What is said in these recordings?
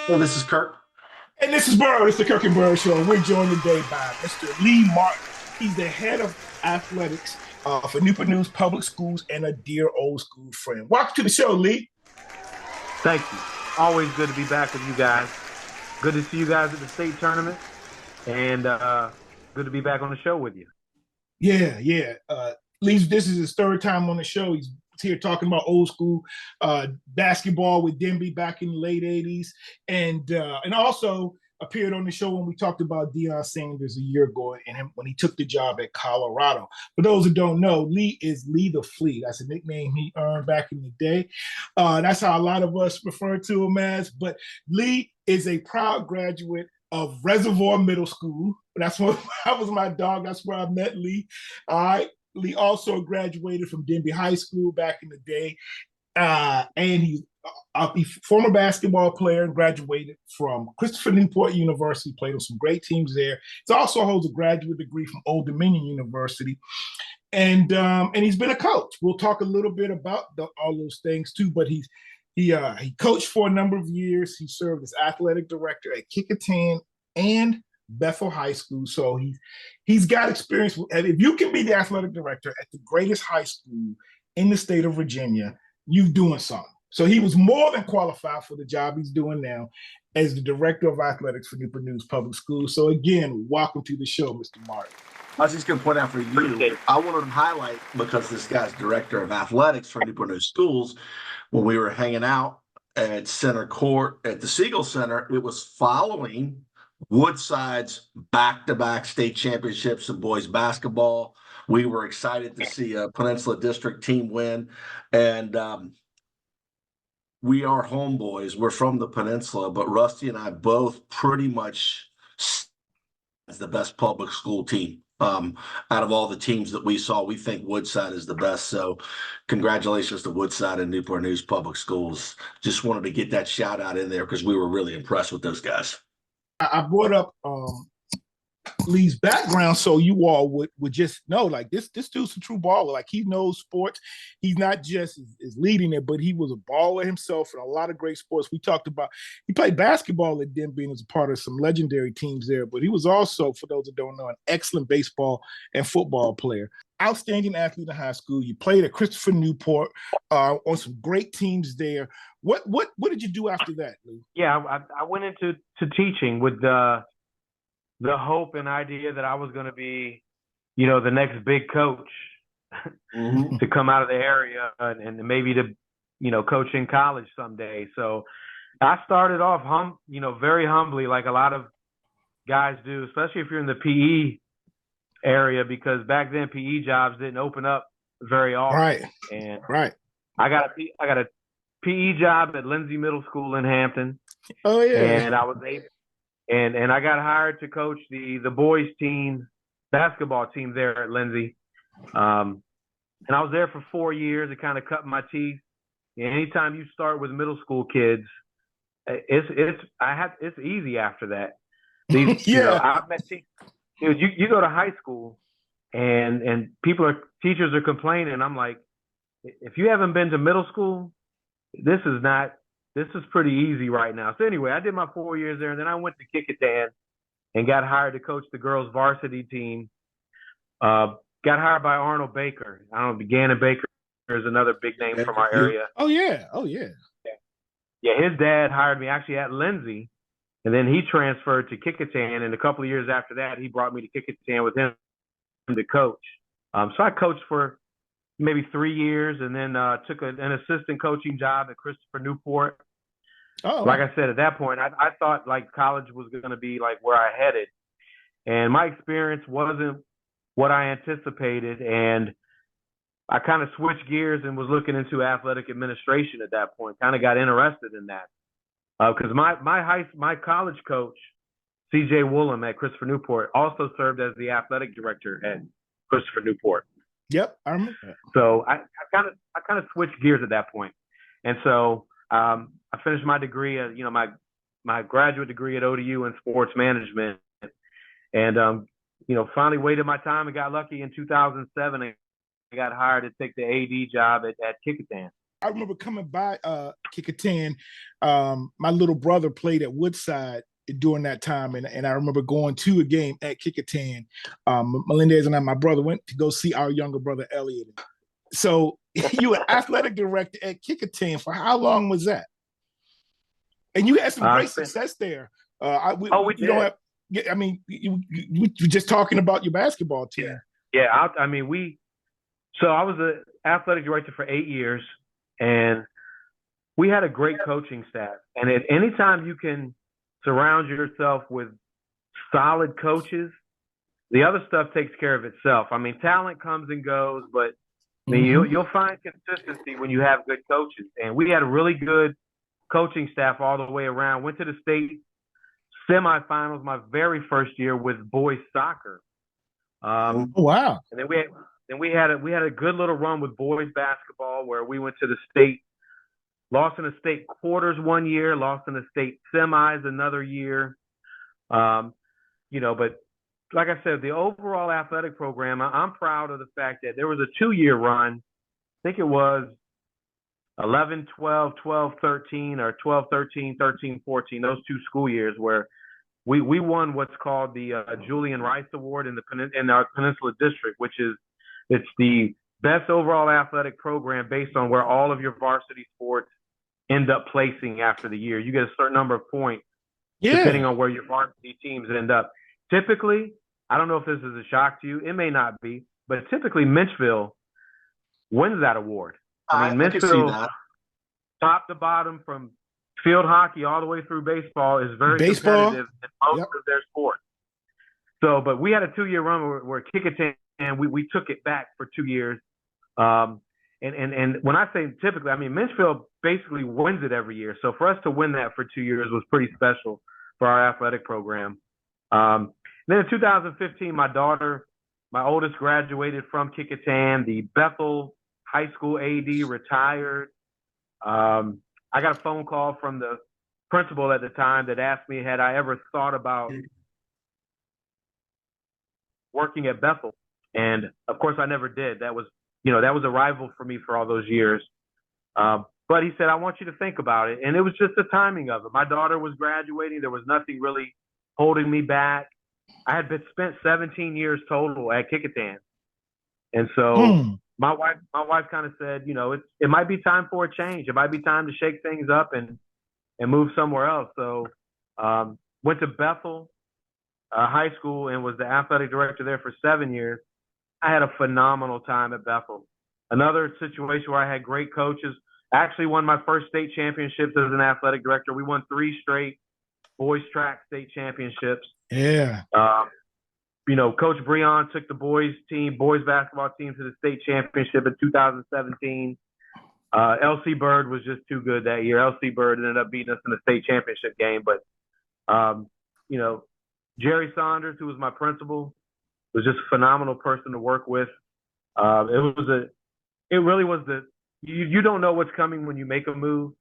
Well, this is Kirk. And this is Byrd. It's the Kirk and Byrd Show. We're joined today by Mr. Lee Martin. He's the head of athletics for Newport News Public Schools and a dear old school friend. Welcome to the show, Lee. Thank you. Always good to be back with you guys. Good to see you guys at the state tournament, and good to be back on the show with you. Yeah. Lee, this is his third time on the show. He's here talking about old school basketball with Denbigh back in the late 80s, and also appeared on the show when we talked about Deion Sanders a year ago and him when he took the job at Colorado. For those who don't know, Lee is Lee the Flea. That's a nickname he earned back in the day. That's how a lot of us refer to him as. But Lee is a proud graduate of Reservoir Middle School. That was my dog. That's where I met Lee. All right. Lee also graduated from Denbigh High School back in the day. And he's a former basketball player and graduated from Christopher Newport University, played on some great teams there. He also holds a graduate degree from Old Dominion University. And he's been a coach. We'll talk a little bit about all those things too, but he coached for a number of years. He served as athletic director at Kecoughtan and Bethel High School. So he's got experience. And if you can be the athletic director at the greatest high school in the state of Virginia, you're doing something. So he was more than qualified for the job he's doing now as the director of athletics for Newport News Public Schools. So again, welcome to the show, Mr. Martin. I was just going to point out for you, I wanted to highlight, because this guy's director of athletics for Newport News Schools, when we were hanging out at Center Court at the Siegel Center, it was following Woodside's back-to-back state championships in boys basketball. We were excited to see a Peninsula District team win, and we are homeboys. We're from the Peninsula, but Rusty and I both pretty much as the best public school team. Out of all the teams that we saw, we think Woodside is the best. So congratulations to Woodside and Newport News Public Schools. Just wanted to get that shout out in there because we were really impressed with those guys. I brought up Lee's background so you all would just know, like, this dude's a true baller. Like, he knows sports. He's not just is leading it, but he was a baller himself in a lot of great sports. We talked about he played basketball at Denbigh and was a part of some legendary teams there, but he was also, for those that don't know, an excellent baseball and football player. Outstanding athlete in high school. You played at Christopher Newport on some great teams there. What did you do after that, Lee? Yeah, I went into teaching with the hope and idea that I was going to be, the next big coach to come out of the area and maybe to, coach in college someday. So I started off, very humbly, like a lot of guys do, especially if you're in the PE area, because back then PE jobs didn't open up very often. Right. And right. I got a PE job at Lindsay Middle School in Hampton. Oh yeah. And I was able. And I got hired to coach the boys team basketball team there at Lindsay. And I was there for 4 years. It kind of cut my teeth. And anytime you start with middle school kids, it's easy after that. I've met you go to high school and teachers are complaining. I'm like, if you haven't been to middle school, this is pretty easy right now. So anyway, I did my 4 years there, and then I went to Kecoughtan and got hired to coach the girls' varsity team. Got hired by Arnold Baker. I don't know, Gannon Baker is another big name from our area. Oh yeah. Yeah, his dad hired me actually at Lindsay, and then he transferred to Kecoughtan, and a couple of years after that, he brought me to Kecoughtan with him to coach. So I coached for maybe 3 years, and then took an assistant coaching job at Christopher Newport. Oh, like I said, at that point, I thought like college was going to be like where I headed, and my experience wasn't what I anticipated, and I kind of switched gears and was looking into athletic administration at that point. Kind of got interested in that because my college coach, C.J. Woolham at Christopher Newport, also served as the athletic director at Christopher Newport. Yep, I remember that. So I kind of switched gears at that point, and so I finished my degree, my graduate degree at ODU in sports management, and finally waited my time and got lucky in 2007 and got hired to take the AD job at Kecoughtan. I remember coming by Kecoughtan. My little brother played at Woodside during that time, and I remember going to a game at Kecoughtan. Melendez and I, my brother, went to go see our younger brother Elliot. So you were athletic director at Kecoughtan for how long was that? And you had some great success there. We did. Don't have, I mean, you were just talking about your basketball team. Yeah. I was an athletic director for 8 years, and we had a great coaching staff. And at any time you can surround yourself with solid coaches, the other stuff takes care of itself. I mean, talent comes and goes, but I mean, you'll find consistency when you have good coaches. And we had a really good coaching staff all the way around. Went to the state semifinals my very first year with boys soccer. Wow! And then we had a good little run with boys basketball where we went to the state, lost in the state quarters one year, lost in the state semis another year. But like I said, the overall athletic program, I'm proud of the fact that there was a 2-year run. I think it was 11, 12, 12, 13, or 12, 13, 13, 14, those 2 school years where we won what's called the Julian Rice Award in our Peninsula District, which is it's the best overall athletic program based on where all of your varsity sports end up placing after the year. You get a certain number of points depending on where your varsity teams end up. Typically, I don't know if this is a shock to you. It may not be, but typically Menchville wins that award. I mean, Menchville, top to bottom, from field hockey all the way through baseball, is very competitive in most of their sports. So, but we had a 2-year run where Kecoughtan, we took it back for 2 years. And when I say typically, I mean Menchville basically wins it every year. So for us to win that for 2 years was pretty special for our athletic program. Then in 2015, my oldest, graduated from Kecoughtan. The Bethel high school AD retired. I got a phone call from the principal at the time that asked me, had I ever thought about working at Bethel? And of course I never did. That was a rival for me for all those years. But he said, I want you to think about it. And it was just the timing of it. My daughter was graduating. There was nothing really holding me back. I had spent 17 years total at Kecoughtan. And so my wife kind of said, it might be time for a change. It might be time to shake things up and move somewhere else. So went to Bethel High School and was the athletic director there for 7 years. I had a phenomenal time at Bethel. Another situation where I had great coaches. I actually won my first state championships as an athletic director. We won 3 straight boys track state championships. Yeah. Coach Breon took the boys basketball team to the state championship in 2017. LC Byrd was just too good that year. LC Byrd ended up beating us in the state championship game. But, Jerry Saunders, who was my principal, was just a phenomenal person to work with. You don't know what's coming when you make a move.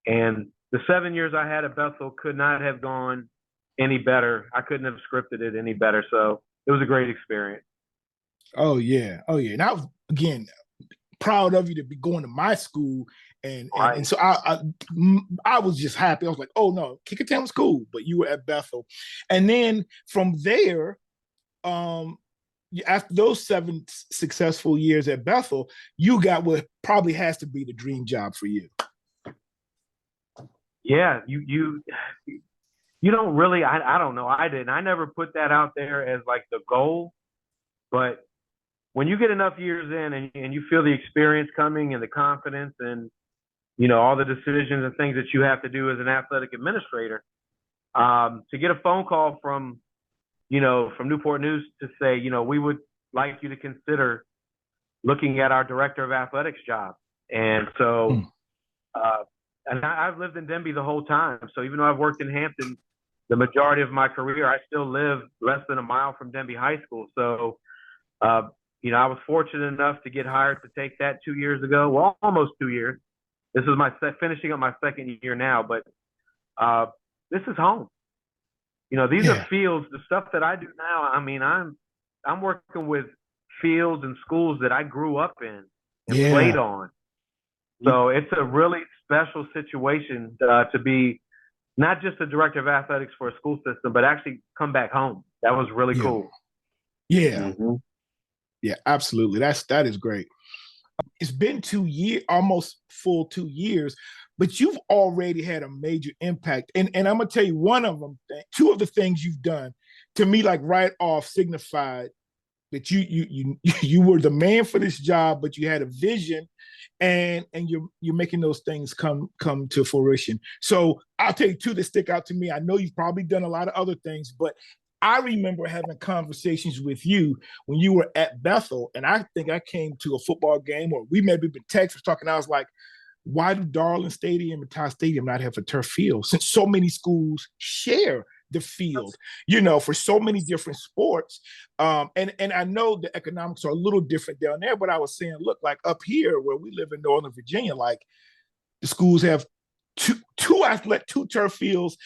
And the 7 years I had at Bethel could not have gone any better. I couldn't have scripted it any better. So it was a great experience. Oh yeah. And I was, again, proud of you to be going to my school. And so I was just happy. I was like, oh no, Kecoughtan was cool, but you were at Bethel. And then from there, after those 7 successful years at Bethel, you got what probably has to be the dream job for you. Yeah, you don't really, I don't know. I didn't. I never put that out there as like the goal. But when you get enough years in and you feel the experience coming and the confidence and, all the decisions and things that you have to do as an athletic administrator, to get a phone call from Newport News to say, we would like you to consider looking at our director of athletics job. And so, and I've lived in Denbigh the whole time. So even though I've worked in Hampton the majority of my career, I still live less than a mile from Denbigh High School. So, I was fortunate enough to get hired to take that 2 years ago. Well, almost 2 years. This is finishing up my second year now, but this is home. These are fields, the stuff that I do now. I mean, I'm working with fields and schools that I grew up in and played on. So it's a really special situation to be not just a director of athletics for a school system, but actually come back home. That was really cool. Yeah. Mm-hmm. Yeah, absolutely. That is great. It's been 2 years, almost full 2 years, but you've already had a major impact. And I'm gonna tell you one of them, two of the things you've done to me, like right off, signified that you were the man for this job, but you had a vision, and you're making those things come to fruition. So I'll tell you two that stick out to me. I know you've probably done a lot of other things, but I remember having conversations with you when you were at Bethel, and I think I came to a football game, or we maybe been texting talking. I was like, why do Darling Stadium and Todd Stadium not have a turf field, since so many schools share the field, for so many different sports? And I know the economics are a little different down there, but I was saying, look, like up here where we live in Northern Virginia, like the schools have two turf fields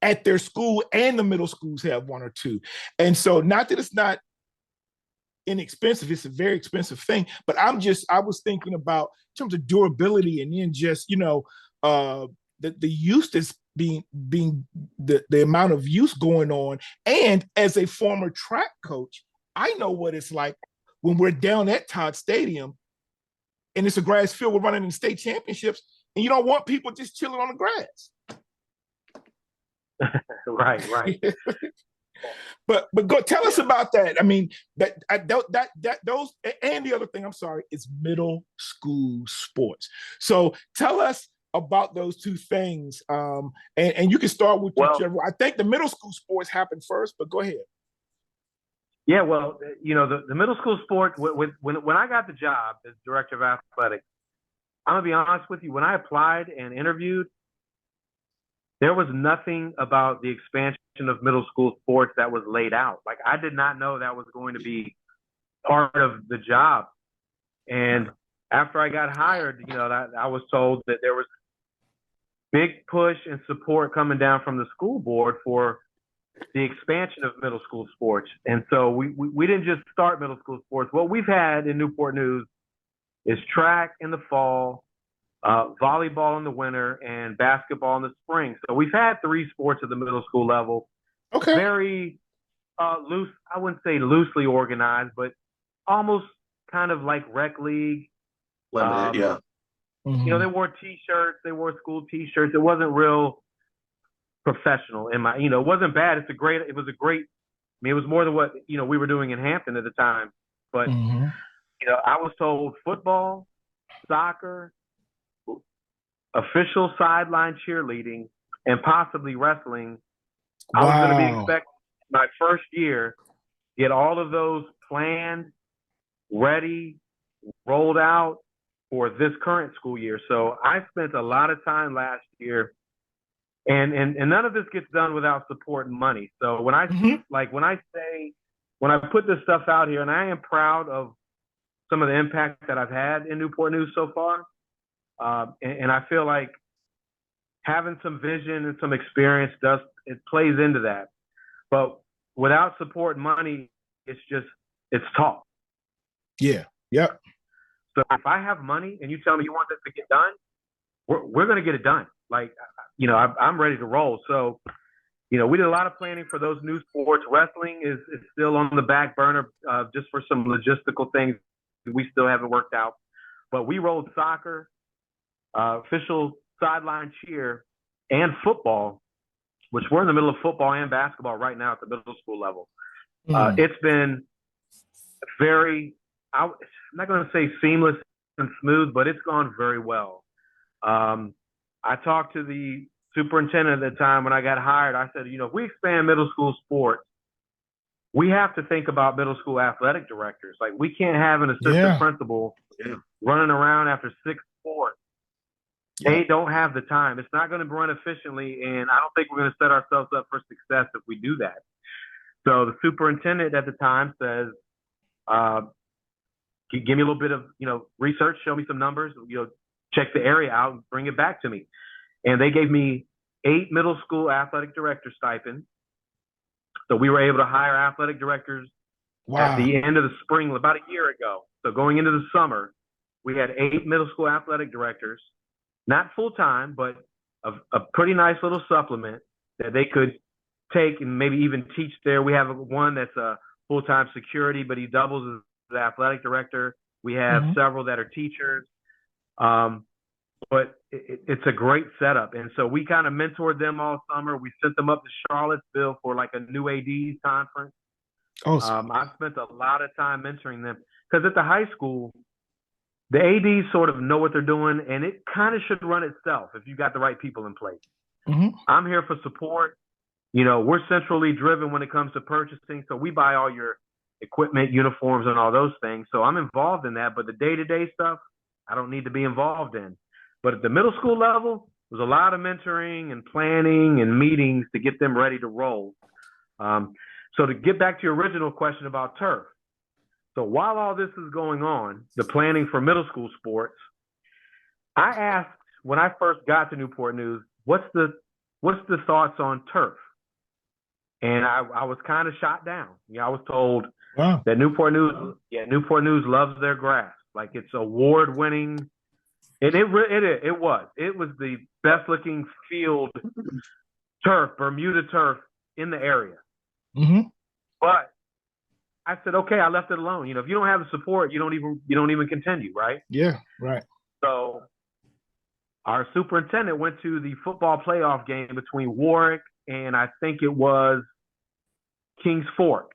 at their school, and the middle schools have one or two. And so, not that it's not inexpensive, it's a very expensive thing, but I was thinking about in terms of durability, and then just, the use that's being the amount of use going on. And as a former track coach, I know what it's like when we're down at Todd Stadium and it's a grass field, we're running in state championships, and you don't want people just chilling on the grass. Right. But go tell us about that. I mean, those, and the other thing, I'm sorry, is middle school sports. So tell us about those two things. And you can start with whichever. I think the middle school sports happened first, but go ahead. Yeah, well, the middle school sport, when I got the job as director of athletics, I'm gonna be honest with you, when I applied and interviewed, there was nothing about the expansion of middle school sports that was laid out. Like, I did not know that was going to be part of the job. And after I got hired, I was told that there was big push and support coming down from the school board for the expansion of middle school sports. And so we didn't just start middle school sports. What we've had in Newport News is track in the fall, volleyball in the winter, and basketball in the spring. So we've had 3 sports at the middle school level. Okay. Very loose, I wouldn't say loosely organized, but almost kind of like rec league. Limited, yeah. Mm-hmm. They wore T-shirts, they wore school T-shirts. It wasn't real professional it wasn't bad. It was a great, it was more than what, we were doing in Hampton at the time. But, mm-hmm. I was told football, soccer, official sideline cheerleading, and possibly wrestling. Wow. I was going to be expected my first year, get all of those planned, ready, rolled out for this current school year. So I spent a lot of time last year, and none of this gets done without support and money. So when I when I put this stuff out here, and I am proud of some of the impact that I've had in Newport News so far, and I feel like having some vision and some experience plays into that. But without support and money, it's talk. Yeah. Yep. So if I have money and you tell me you want this to get done, we're going to get it done. Like, I'm ready to roll. So, we did a lot of planning for those new sports. Wrestling is still on the back burner just for some logistical things we still haven't worked out. But we rolled soccer, official sideline cheer, and football, which we're in the middle of football and basketball right now at the middle school level. It's been I'm not going to say seamless and smooth, but it's gone very well. I talked to the superintendent at the time when I got hired. I said, if we expand middle school sports, we have to think about middle school athletic directors. Like, we can't have an assistant principal running around after 6 sports. They don't have the time. It's not going to run efficiently, and I don't think we're going to set ourselves up for success if we do that. So the superintendent at the time says, give me a little bit of, research, show me some numbers, check the area out and bring it back to me. And they gave me 8 middle school athletic director stipends. So we were able to hire athletic directors at the end of the spring, about a year ago. So going into the summer, we had 8 middle school athletic directors, not full-time, but a pretty nice little supplement that they could take and maybe even teach there. We have one that's a full-time security, but he doubles as the athletic director. We have several that are teachers. But it's a great setup. And so we kind of mentored them all summer. We sent them up to Charlottesville for like a new ADs conference. Awesome. I spent a lot of time mentoring them because at the high school, the ADs sort of know what they're doing, and it kind of should run itself if you got the right people in place. I'm here for support. You know, we're centrally driven when it comes to purchasing, so we buy all your equipment, uniforms, and all those things. So I'm involved in that, but the day-to-day stuff, I don't need to be involved in. But at the middle school level, there's a lot of mentoring and planning and meetings to get them ready to roll. So to get back to your original question about turf. So while all this is going on, the planning for middle school sports, I asked when I first got to Newport News, what's the thoughts on turf? And I was kind of shot down. I was told that Newport News loves their grass. Like it's award-winning. And it was the best looking field turf, Bermuda turf in the area. But I said, okay, I left it alone. You know, if you don't have the support, you don't even continue, right? Yeah, right. So our superintendent went to the football playoff game between Warwick and I think it was Kings Fork,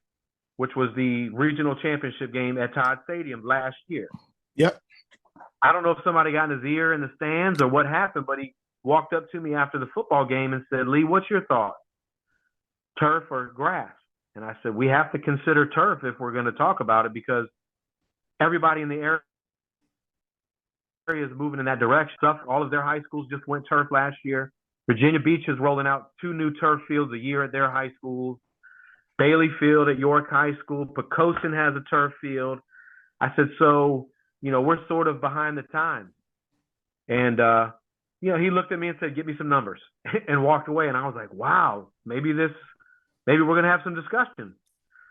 which was the regional championship game at Todd Stadium last year. Yep. I don't know if somebody got in his ear in the stands or what happened, but he walked up to me after the football game and said, Lee, what's your thought? Turf or grass? And I said, we have to consider turf if we're going to talk about it because everybody in the area is moving in that direction. All of their high schools just went turf last year. Virginia Beach is rolling out 2 new turf fields a year at their high schools. Bailey Field at York High School. Kecoughtan has a turf field. I said, so, you know, we're sort of behind the times. And, you know, he looked at me and said, get me some numbers and walked away. And I was like, wow, maybe we're going to have some discussion.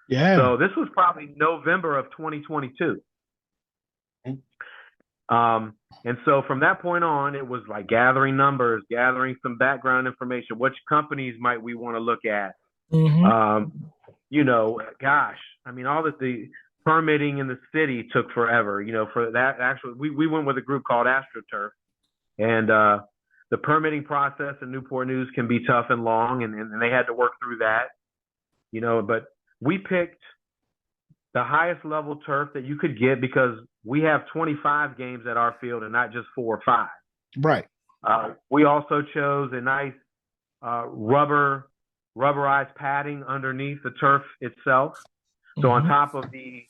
Yeah. So this was probably November of 2022. And so from that point on, it was like gathering numbers, gathering some background information. Which companies might we want to look at? You know, gosh, I mean, all the permitting in the city took forever. You know, for that, actually, we went with a group called AstroTurf, and the permitting process in Newport News can be tough and long, and they had to work through that. You know, but we picked the highest level turf that you could get because we have 25 games at our field and not just 4 or 5. Right. We also chose a nice rubberized padding underneath the turf itself. So on top of the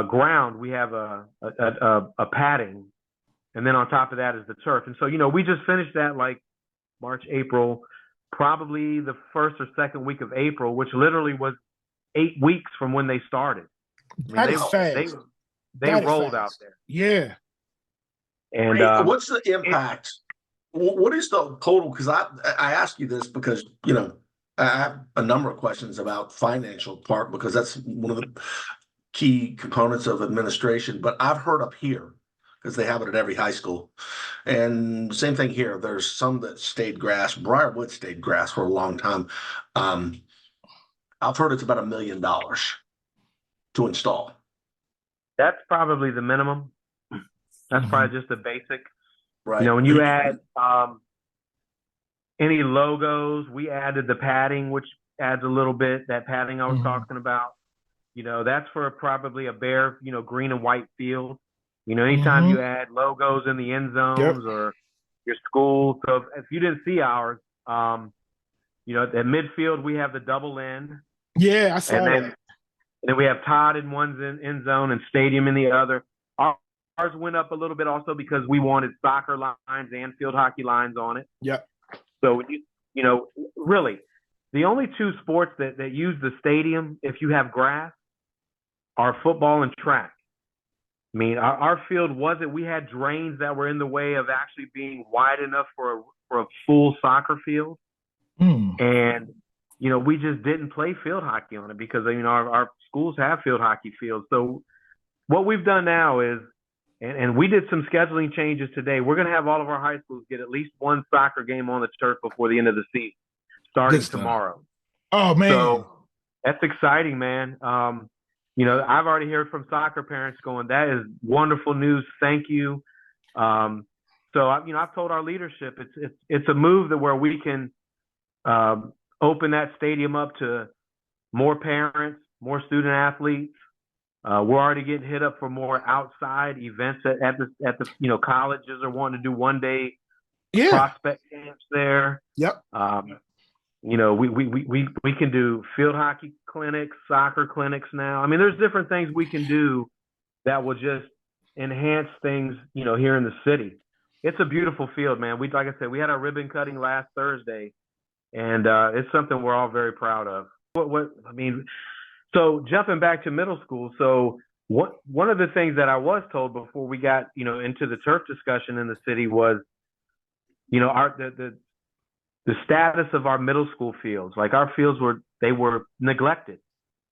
ground, we have a padding, and then on top of that is the turf. And so, you know, we just finished that like March, April, probably the first or second week of April, which literally was 8 weeks from when they started. That is fast. They rolled out there. Yeah. And what's the impact? What is the total? Because I ask you this because, you know, I have a number of questions about financial part because that's one of the key components of administration. But I've heard up here, because they have it at every high school, and same thing here. There's some that stayed grass. Briarwood stayed grass for a long time. I've heard it's about $1 million to install. That's probably the minimum. That's probably just the basic. Right. You know, when you add any logos, we added the padding, which adds a little bit, that padding I was talking about. You know, that's for probably a bare, you know, green and white field. You know, anytime you add logos in the end zones or your school. So if you didn't see ours, you know, at midfield, we have the double end. Yeah, I saw that. And then we have Todd in one end zone and Stadium in the other. Ours went up a little bit also because we wanted soccer lines and field hockey lines on it. Yep. So, you know, really, the only 2 sports that use the stadium, if you have grass, are football and track. I mean, our field we had drains that were in the way of actually being wide enough for a full soccer field. And, you know, we just didn't play field hockey on it because, you know, our schools have field hockey fields. So what we've done now is and we did some scheduling changes today. We're going to have all of our high schools get at least one soccer game on the turf before the end of the season, starting tomorrow. Oh, man. So that's exciting, man. I've already heard from soccer parents going, that is wonderful news. Thank you. I've told our leadership it's a move that where we can open that stadium up to more parents, more student athletes. We're already getting hit up for more outside events at the colleges are wanting to do 1-day prospect camps there. Yep. We can do field hockey clinics, soccer clinics now. I mean, there's different things we can do that will just enhance things, here in the city. It's a beautiful field, man. Like I said, we had our ribbon cutting last Thursday, and it's something we're all very proud of. So jumping back to middle school, so one of the things that I was told before we got, into the turf discussion in the city was, the status of our middle school fields. Like our fields were neglected.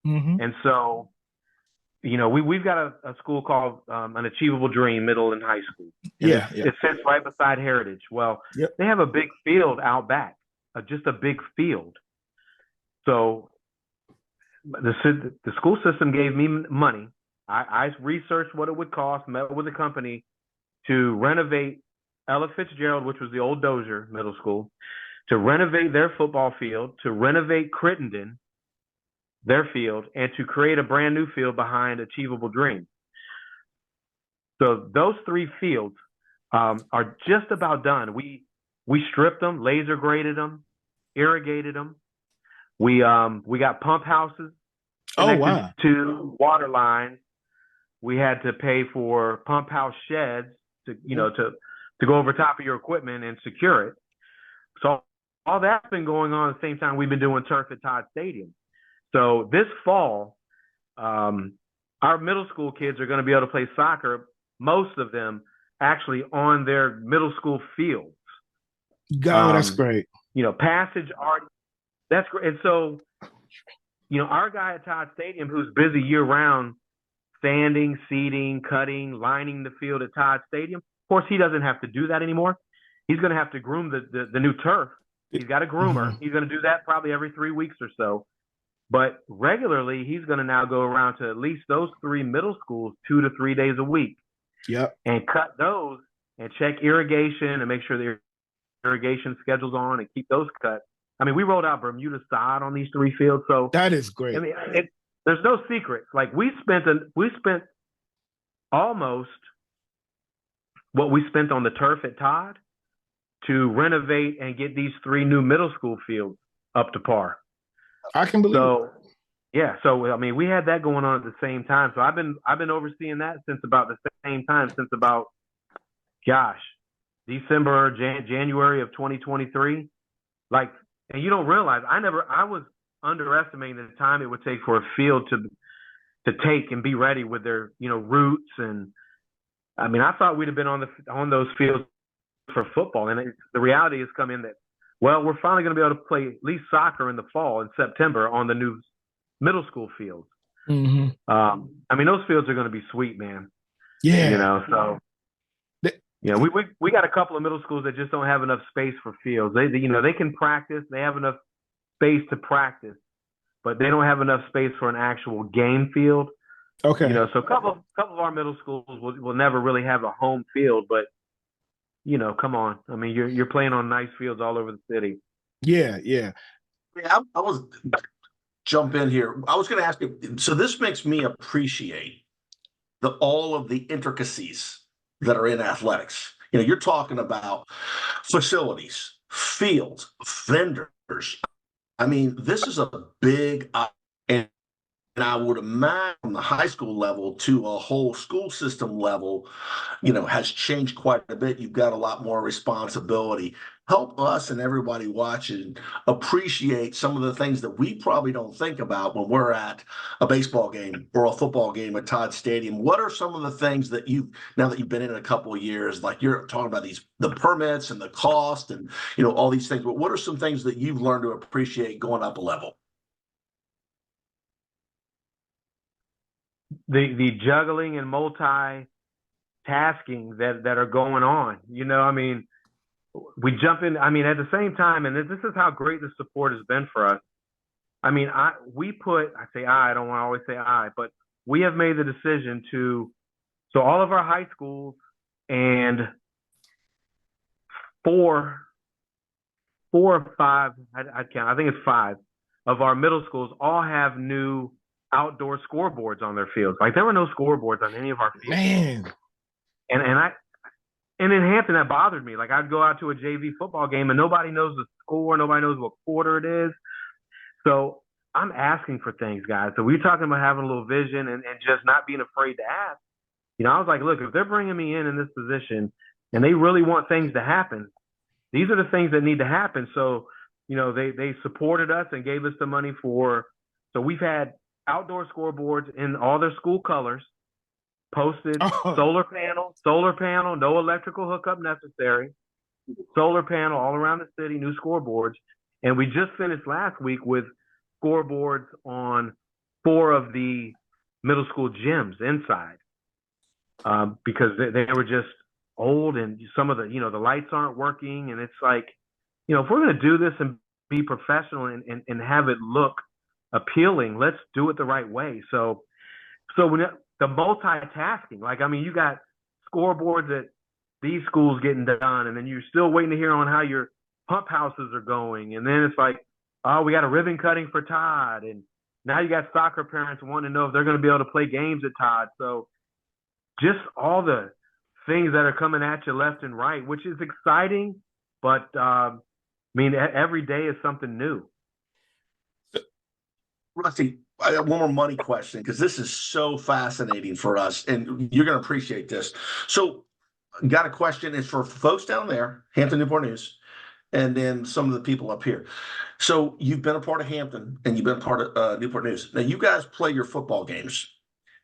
Mm-hmm. And so, we've got a school called An Achievable Dream Middle and High School. And it sits right beside Heritage. Well, They have a big field out back, just a big field. So the school system gave me money. I researched what it would cost, met with the company to renovate Ella Fitzgerald, which was the old Dozier Middle School, to renovate their football field, to renovate Crittenden, their field, and to create a brand new field behind Achievable Dream. So those 3 fields are just about done. We stripped them, laser graded them, irrigated them. We got pump houses connected to water lines. We had to pay for pump house sheds to go over top of your equipment and secure it. So all that's been going on at the same time we've been doing turf at Todd Stadium. So this fall, our middle school kids are going to be able to play soccer, most of them actually on their middle school fields. That's great. Passage art. That's great. And so, our guy at Todd Stadium, who's busy year round, sanding, seeding, cutting, lining the field at Todd Stadium. Of course, he doesn't have to do that anymore. He's going to have to groom the new turf. He's got a groomer. Mm-hmm. He's going to do that probably every 3 weeks or so. But regularly, he's going to now go around to at least those 3 middle schools 2 to 3 days a week. Yep. And cut those and check irrigation and make sure the irrigation schedule's on and keep those cut. I mean, we rolled out Bermuda sod on these 3 fields, so that is great. I mean, there's no secrets. Like we spent almost what we spent on the turf at Todd to renovate and get these 3 new middle school fields up to par. I can believe it. Yeah. So I mean, we had that going on at the same time. So I've been overseeing that since about the same time, December, January of 2023. Like, and you don't realize I was underestimating the time it would take for a field to take and be ready with their, roots. And I mean, I thought we'd have been on those fields for football. And the reality has come in that, well, we're finally going to be able to play at least soccer in the fall in September on the new middle school fields. Mm-hmm. I mean, those fields are going to be sweet, man. Yeah. So we got a couple of middle schools that just don't have enough space for fields. They can practice. They have enough space to practice, but they don't have enough space for an actual game field. Okay. So a couple of our middle schools will never really have a home field, but come on. I mean, you're playing on nice fields all over the city. Yeah. I was jump in here. I was going to ask you. So this makes me appreciate all of the intricacies that are in athletics. You're talking about facilities, fields, vendors. I mean, this is a big, and I would imagine from the high school level to a whole school system level, has changed quite a bit. You've got a lot more responsibility. Help us and everybody watching appreciate some of the things that we probably don't think about when we're at a baseball game or a football game at Todd Stadium. What are some of the things that now that you've been in a couple of years, like you're talking about the permits and the cost and, all these things, but what are some things that you've learned to appreciate going up a level? The juggling and tasking that are going on. I mean, we jump in. I mean, at the same time, and this is how great the support has been for us. I mean, I don't want to always say but we have made the decision so all of our high schools and four or five, I count, I think it's five of our middle schools all have new outdoor scoreboards on their fields. Like, there were no scoreboards on any of our fields. Man. And in Hampton, that bothered me. Like, I'd go out to a JV football game and nobody knows the score, nobody knows what quarter it is. So I'm asking for things, guys. So we're talking about having a little vision and just not being afraid to ask. I was like, look, if they're bringing me in this position and they really want things to happen, these are the things that need to happen. So, they supported us and gave us the money so we've had outdoor scoreboards in all their school colors, posted, solar panel, no electrical hookup necessary, solar panel all around the city, new scoreboards. And we just finished last week with scoreboards on 4 of the middle school gyms inside, because they were just old and some of the lights aren't working. And it's like, if we're going to do this and be professional and have it look appealing, let's do it the right way. So when the multitasking, like, I mean, you got scoreboards at these schools getting done, and then you're still waiting to hear on how your pump houses are going. And then it's like, oh, we got a ribbon cutting for Todd. And now you got soccer parents wanting to know if they're going to be able to play games at Todd. So just all the things that are coming at you left and right, which is exciting. But, I mean, every day is something new. Rusty, I have one more money question, because this is so fascinating for us, and you're going to appreciate this. So, got a question. It's for folks down there, Hampton Newport News, and then some of the people up here. So, you've been a part of Hampton, and you've been a part of Newport News. Now, you guys play your football games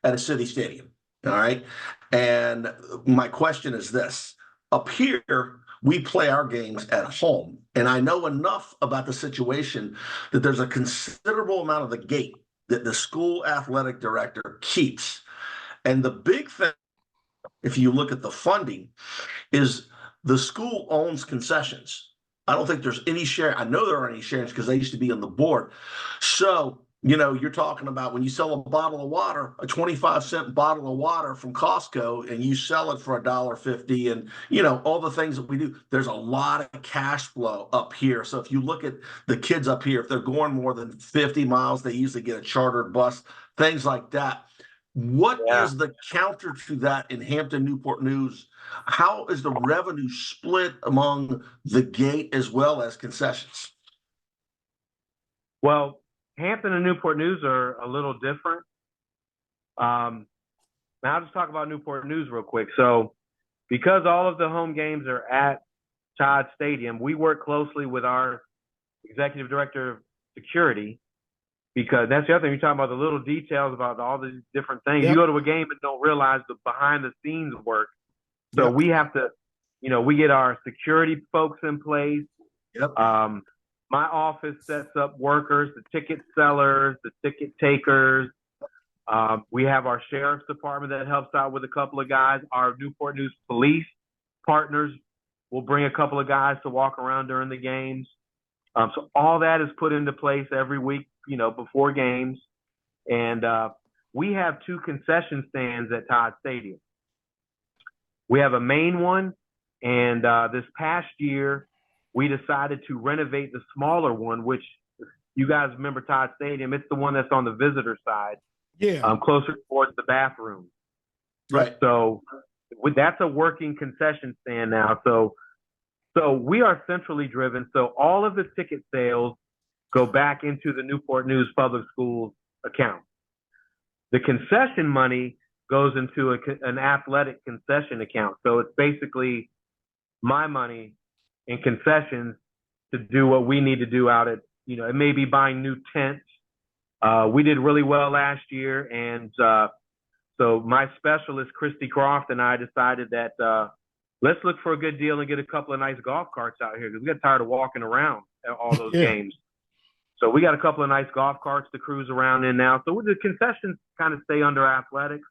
at a city stadium, all right? And my question is this. Up here, we play our games at home. And I know enough about the situation that there's a considerable amount of the gate that the school athletic director keeps. And the big thing, if you look at the funding, is the school owns concessions. I don't think there's any share. I know there aren't any shares because they used to be on the board. So, you're talking about when you sell a bottle of water, a 25-cent bottle of water from Costco, and you sell it for $1.50, and all the things that we do. There's a lot of cash flow up here. So if you look at the kids up here, if they're going more than 50 miles, they usually get a chartered bus, things like that. What is the counter to that in Hampton Newport News? How is the revenue split among the gate as well as concessions? Well, Hampton and Newport News are a little different. Now I'll just talk about Newport News real quick. So because all of the home games are at Todd Stadium, we work closely with our executive director of security, because that's the other thing. You're talking about the little details about all these different things. Yep. You go to a game and don't realize the behind the scenes work. So we have to, we get our security folks in place. Yep. My office sets up workers, the ticket sellers, the ticket takers. We have our sheriff's department that helps out with a couple of guys. Our Newport News police partners will bring a couple of guys to walk around during the games. So all that is put into place every week, before games. And we have 2 concession stands at Todd Stadium. We have a main one, and this past year, we decided to renovate the smaller one, which you guys remember Todd Stadium. It's the one that's on the visitor side, closer towards the bathroom. Right. So that's a working concession stand now. So we are centrally driven. So all of the ticket sales go back into the Newport News Public Schools account. The concession money goes into an athletic concession account. So it's basically my money in concessions to do what we need to do out at, it may be buying new tents. We did really well last year. And so my specialist, Christy Croft, and I decided that let's look for a good deal and get a couple of nice golf carts out here, because we got tired of walking around at all those games. So we got a couple of nice golf carts to cruise around in now. So the concessions kind of stay under athletics.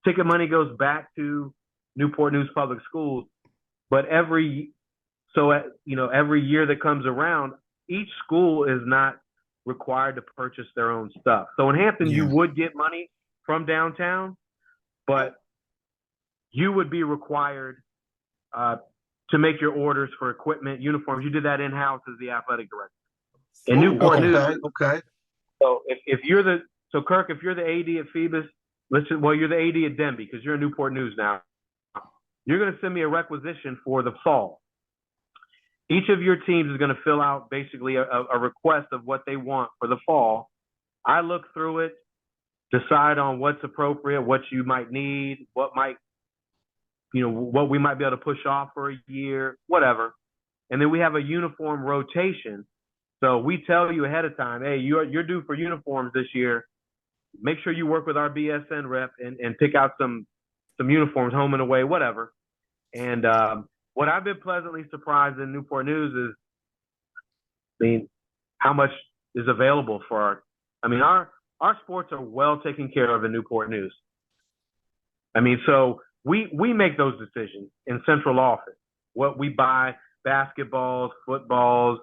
Ticket money goes back to Newport News Public Schools. But every year that comes around, each school is not required to purchase their own stuff. So in Hampton, you would get money from downtown, but you would be required to make your orders for equipment, uniforms. You did that in-house as the athletic director. In Newport News. Okay. So if you're Kirk, if you're the AD at Phoebus, you're the AD at Denbigh because you're in Newport News now. You're going to send me a requisition for the fall. Each of your teams is going to fill out basically a request of what they want for the fall. I look through it, decide on what's appropriate, what you might need, what we might be able to push off for a year, whatever. And then we have a uniform rotation. So we tell you ahead of time, hey, you're due for uniforms this year. Make sure you work with our BSN rep and pick out some uniforms, home and away, whatever. And what I've been pleasantly surprised in Newport News is, how much is available for our sports are well taken care of in Newport News. So we make those decisions in central office. What we buy, basketballs, footballs,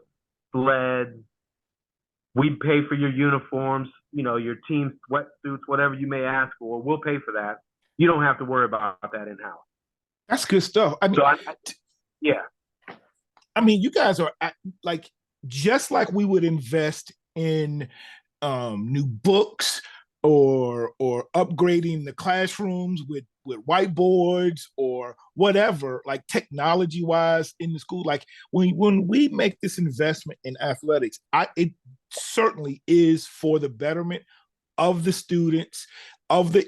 sleds. We pay for your uniforms, your team sweatsuits, whatever you may ask for. We'll pay for that. You don't have to worry about that in-house. That's good stuff. You guys are just like we would invest in new books or upgrading the classrooms with whiteboards or whatever, like technology wise in the school. Like when we make this investment in athletics, it certainly is for the betterment of the students,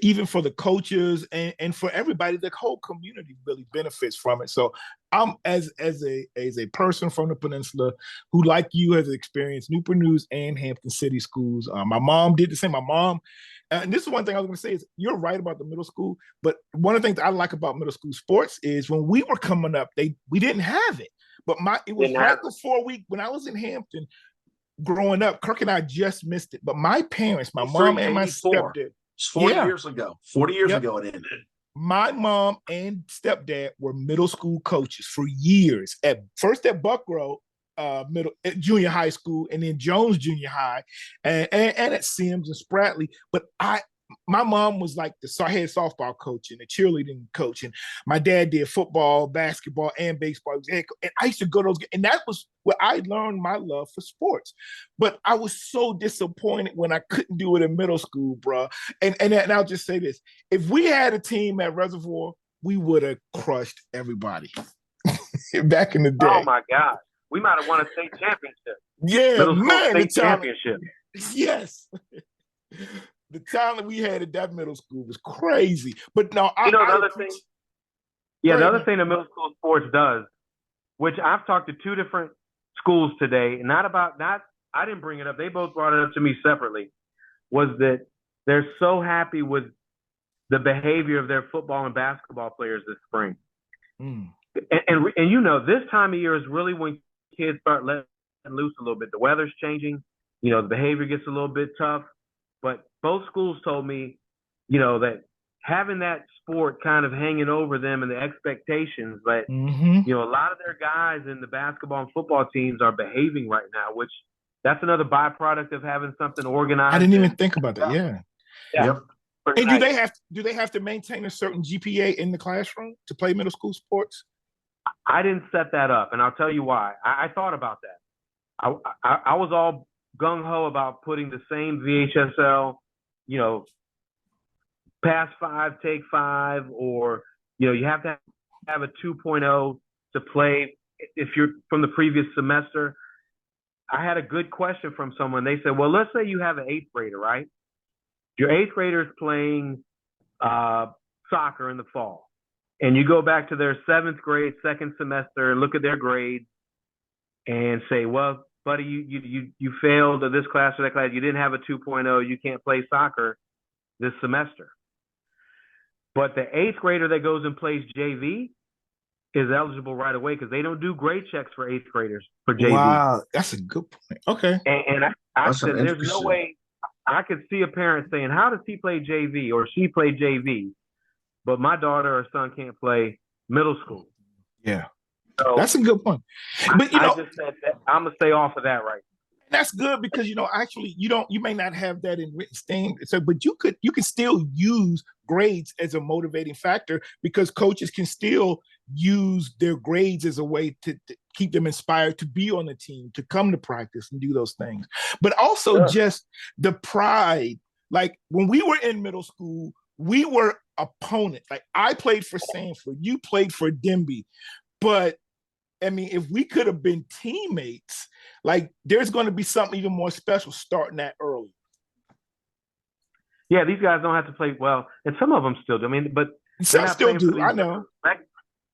even for the coaches and for everybody. The whole community really benefits from it. So I'm as a person from the peninsula who, like you, has experienced Newport News and Hampton City schools. My mom did the same. My mom, and this is one thing I was going to say is you're right about the middle school, but one of the things I like about middle school sports is when we were coming up, we didn't have it. But it was right before when I was in Hampton growing up. Kirk and I just missed it. But my parents, my mom and my stepdad. 40 years ago. 40 years ago it ended. My mom and stepdad were middle school coaches for years. First at Buckrow junior high school, and then Jones Junior High, and at Sims and Spratley. But my mom was like the head softball coach and the cheerleading coach, and my dad did football, basketball, and baseball. And I used to go to those, and that was where I learned my love for sports. But I was so disappointed when I couldn't do it in middle school, bro. And I'll just say this: if we had a team at Reservoir, we would have crushed everybody back in the day. Oh my God, we might have won a state championship. Yeah, man, state championship. Yes. The talent we had at that middle school was crazy. But no, the other thing that middle school sports does, which I've talked to two different schools today, I didn't bring it up. They both brought it up to me separately, was that they're so happy with the behavior of their football and basketball players this spring. And this time of year is really when kids start letting loose a little bit. The weather's changing, the behavior gets a little bit tough. But both schools told me, that having that sport kind of hanging over them and the expectations, but, a lot of their guys in the basketball and football teams are behaving right now, which that's another byproduct of having something organized. I didn't even think about that. Yeah. Yep. And do they have to maintain a certain GPA in the classroom to play middle school sports? I didn't set that up, and I'll tell you why. I thought about that. I was all gung-ho about putting the same VHSL, pass 5, take 5, or, you have to have a 2.0 to play if you're from the previous semester. I had a good question from someone. They said, well, let's say you have an 8th grader, right? Your 8th grader is playing soccer in the fall, and you go back to their 7th grade, second semester, and look at their grades and say, well, buddy, you failed this class or that class. You didn't have a 2.0. You can't play soccer this semester. But the 8th grader that goes and plays JV is eligible right away because they don't do grade checks for 8th graders for JV. Wow, that's a good point. Okay. And I said, there's no way I could see a parent saying, how does he play JV or she play JV? but my daughter or son can't play middle school. Yeah, So that's a good point. But I just said that I'm gonna stay off of that right now. That's good because actually you may not have that in written stain. So, but you can still use grades as a motivating factor because coaches can still use their grades as a way to keep them inspired to be on the team, to come to practice and do those things. But also just the pride. Like when we were in middle school, we were opponents. Like I played for Sanford, you played for Denbigh, but I mean, if we could have been teammates, like there's going to be something even more special starting that early. Yeah, these guys don't have to play well, and some of them still do. I mean, but some still do. I know,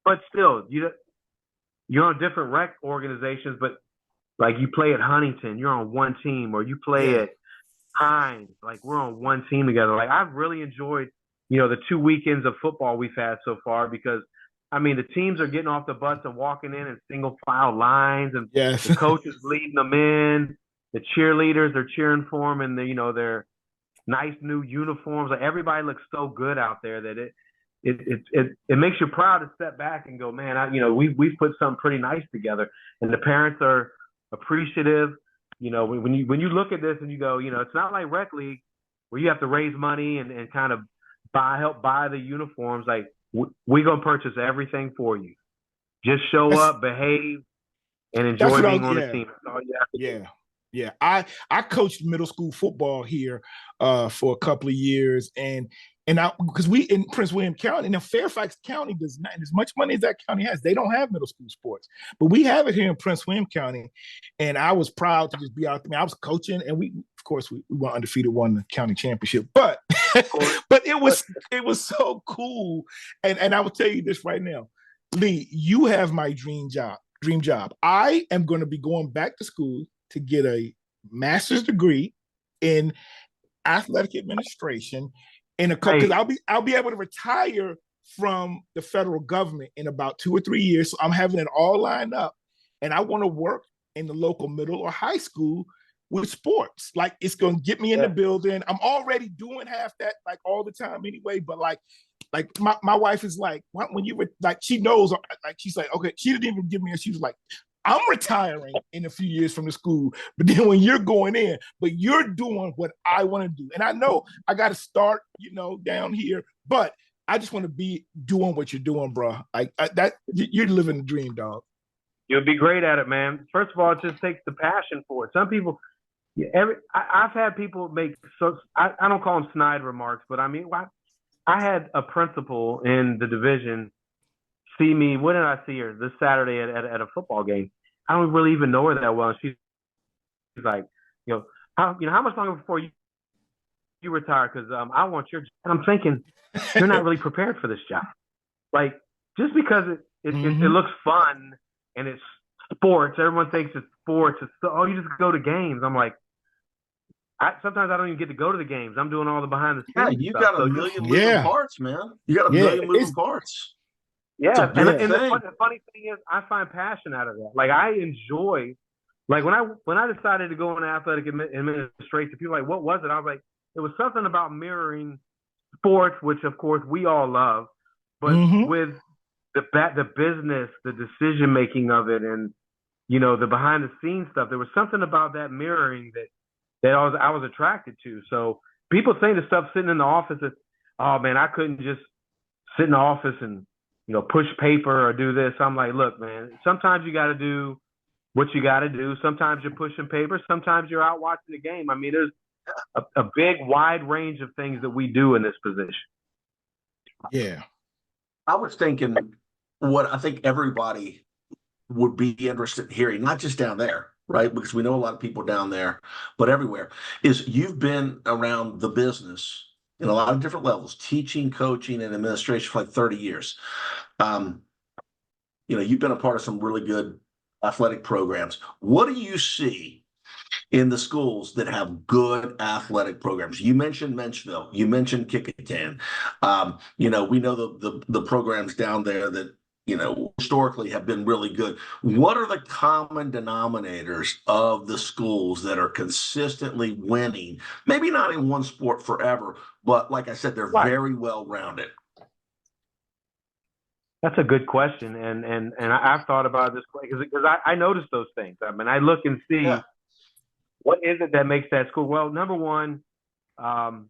but still, you're on different rec organizations. But like you play at Huntington, you're on one team, or you play at Hines. Like we're on one team together. Like I've really enjoyed, the 2 weekends of football we've had so far because. I mean, the teams are getting off the bus and walking in single file lines, and the coach is leading them in. The cheerleaders are cheering for them in their nice new uniforms. Like everybody looks so good out there that it makes you proud to step back and go, man, we've put something pretty nice together, and the parents are appreciative. When you look at this and you go, it's not like rec league where you have to raise money and kind of help buy the uniforms. Like we're going to purchase everything for you. Just show up, behave, and enjoy being on the team. That's all you have to do. Yeah. I coached middle school football here for a couple of years, and because we in Prince William County, now Fairfax County does not, as much money as that county has, they don't have middle school sports, but we have it here in Prince William County, and I was proud to just be out there. I was coaching, and we went undefeated, won the county championship, but it was so cool, and I will tell you this right now, Lee, you have my dream job. I am going to be going back to school to get a master's degree in athletic administration. Because I'll be able to retire from the federal government in about 2 or 3 years. So I'm having it all lined up, and I want to work in the local middle or high school with sports. Like it's going to get me in the building. I'm already doing half that like all the time anyway. But like my wife is like, when you were like, she knows, like she's like, okay, she didn't even give me. She was like, I'm retiring in a few years from the school, but then when you're going in, but you're doing what I want to do. And I know I got to start, down here, but I just want to be doing what you're doing, bro. Like you're living the dream, dog. You'll be great at it, man. First of all, it just takes the passion for it. Some people, I've had people make, I don't call them snide remarks, but I mean, I had a principal in the division see me. When did I see her? This Saturday at a football game. I don't really even know her that well. And she's like, how much longer before you retire? Because I want your job. And I'm thinking, you're not really prepared for this job. Like just because it looks fun and it's sports, everyone thinks it's sports. You just go to games. I'm like, sometimes I don't even get to go to the games. I'm doing all the behind the scenes. Yeah, you got a million moving parts, man. You got a million moving parts. Yeah, and the funny thing is, I find passion out of that. Like I enjoy, like when I decided to go into athletic administration, people were like, what was it? I was like, it was something about mirroring sports, which of course we all love, but with the business, the decision making of it, and the behind the scenes stuff. There was something about that mirroring that I was attracted to. So people say the stuff sitting in the office that, oh man, I couldn't just sit in the office and push paper or do this. I'm like, look, man, sometimes you got to do what you got to do. Sometimes you're pushing paper. Sometimes you're out watching the game. I mean, there's a big, wide range of things that we do in this position. Yeah. I was thinking what I think everybody would be interested in hearing, not just down there, right? Because we know a lot of people down there, but everywhere, is you've been around the business in a lot of different levels, teaching, coaching, and administration for like 30 years. You've been a part of some really good athletic programs. What do you see in the schools that have good athletic programs? You mentioned Menchville. You mentioned Kecoughtan. We know the programs down there that, historically have been really good. What are the common denominators of the schools that are consistently winning? Maybe not in one sport forever, but like I said, they're very well rounded. That's a good question, and I've thought about this because I notice those things. I mean, I look and see what is it that makes that school. Well, number one, parent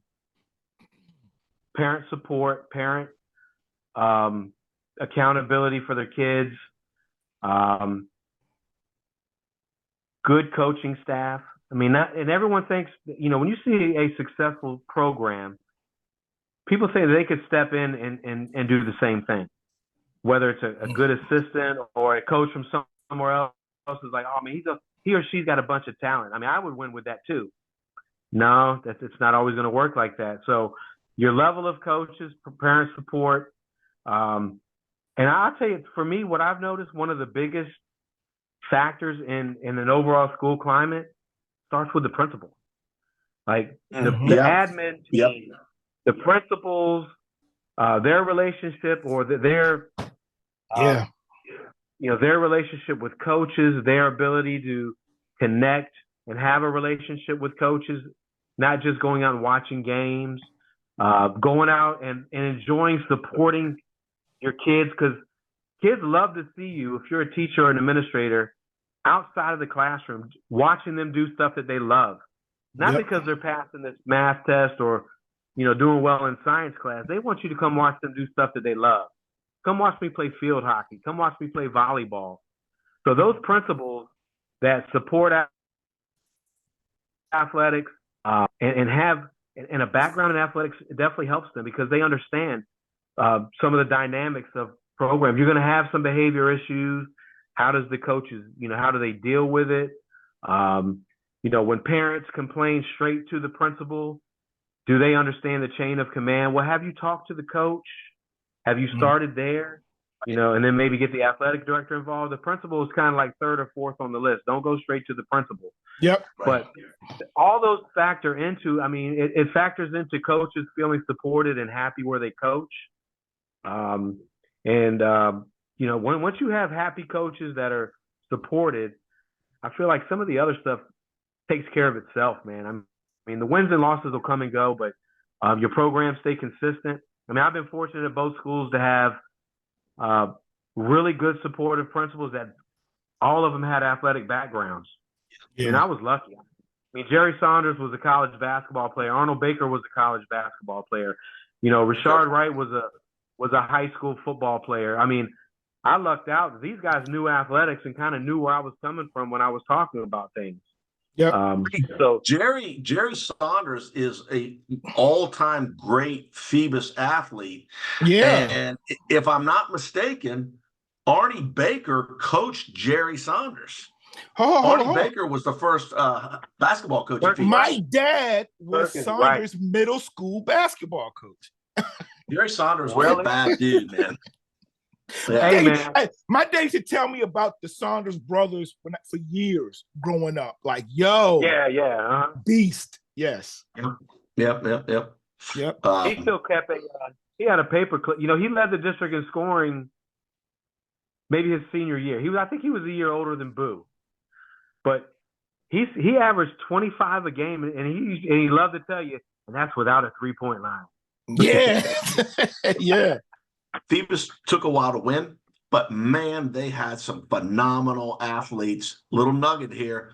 support, parent accountability for their kids, good coaching staff. I mean, and everyone thinks, when you see a successful program, people say that they could step in and do the same thing. Whether it's a good assistant or a coach from somewhere else is like, oh, I mean, he or she's got a bunch of talent. I mean, I would win with that too. No, it's not always going to work like that. So your level of coaches, parent support, and I'll tell you, for me, what I've noticed, one of the biggest factors in an overall school climate starts with the principal. Like the admin team, the principals, their relationship or their relationship with coaches, their ability to connect and have a relationship with coaches, not just going out and watching games, going out and enjoying supporting your kids, because kids love to see you, if you're a teacher or an administrator, outside of the classroom, watching them do stuff that they love. Not because they're passing this math test or, doing well in science class. They want you to come watch them do stuff that they love. Come watch me play field hockey. Come watch me play volleyball. So those principals that support athletics and have a background in athletics, it definitely helps them because they understand some of the dynamics of programs. You're going to have some behavior issues. How does the coaches, how do they deal with it? When parents complain straight to the principal, do they understand the chain of command? Well, have you talked to the coach? Have you started there? And then maybe get the athletic director involved. The principal is kind of like third or fourth on the list. Don't go straight to the principal. Yep. But all those factor into, it factors into coaches feeling supported and happy where they coach. Once you have happy coaches that are supported, I feel like some of the other stuff takes care of itself, man. The wins and losses will come and go, but your programs stay consistent. I've been fortunate at both schools to have really good supportive principals that all of them had athletic backgrounds. Yeah. And I was lucky. Jerry Saunders was a college basketball player. Arnold Baker was a college basketball player. Rashard Wright was a high school football player. I lucked out. These guys knew athletics and kind of knew where I was coming from when I was talking about things. Yeah. So Jerry Saunders is a all-time great Phoebus athlete. Yeah. And if I'm not mistaken, Arnie Baker coached Jerry Saunders. Arnie Baker was the first basketball coach. My dad was Saunders' middle school basketball coach. Jerry Saunders was a bad dude, man. Yeah. Hey, man. My dad used to tell me about the Saunders brothers for years growing up. Like, beast. Yes. Yep. He still kept he had a paper clip. He led the district in scoring maybe his senior year. I think he was a year older than Boo. But he averaged 25 a game, and he loved to tell you, and that's without a 3-point line. Yeah. Yeah. Phoebus took a while to win, but man, they had some phenomenal athletes. Little nugget here.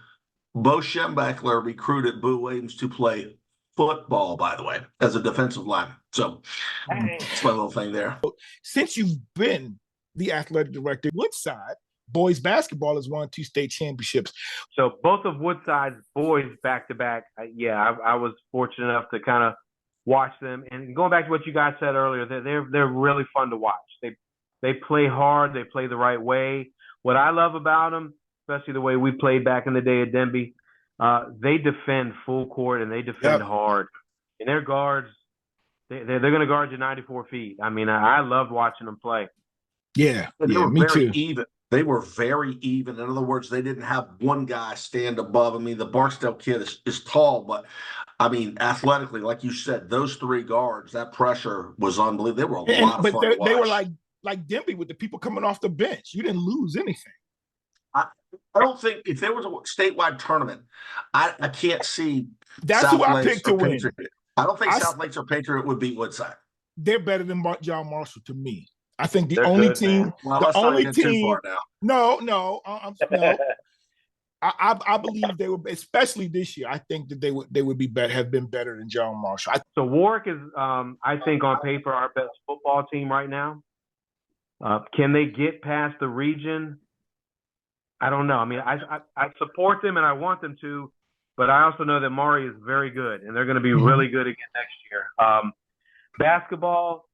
Bo Schembechler recruited Boo Williams to play football, by the way, as a defensive lineman. So that's my little thing there. Since you've been the athletic director, Woodside boys basketball has won 2 state championships. So both of Woodside's boys back-to-back, I was fortunate enough to kind of watch them. And going back to what you guys said earlier, they're really fun to watch. They play hard. They play the right way. What I love about them, especially the way we played back in the day at Denbigh, they defend full court and they defend hard. And their guards, they're going to guard you 94 feet. I loved watching them play. Yeah, they were me very too. even. They were very even. In other words, they didn't have one guy stand above. The Barksdale kid is tall, but athletically, like you said, those 3 guards, that pressure was unbelievable. They were a lot of fun to watch. They were like Denbigh with the people coming off the bench. You didn't lose anything. I don't think if there was a statewide tournament, I can't see. That's South who I Lakes picked to win. I don't think South Lakes or Patriot would beat Woodside. They're better than John Marshall to me. I think the They're only good, team, man. Well, the let's not only get too team. far now. No, no, no. I believe they would, especially this year. I think that they would be better, have been better than John Marshall. So Warwick is, I think, on paper, our best football team right now. Can they get past the region? I don't know. I mean, I support them and I want them to, but I also know that Maury is very good and they're going to be really good again next year. Basketball,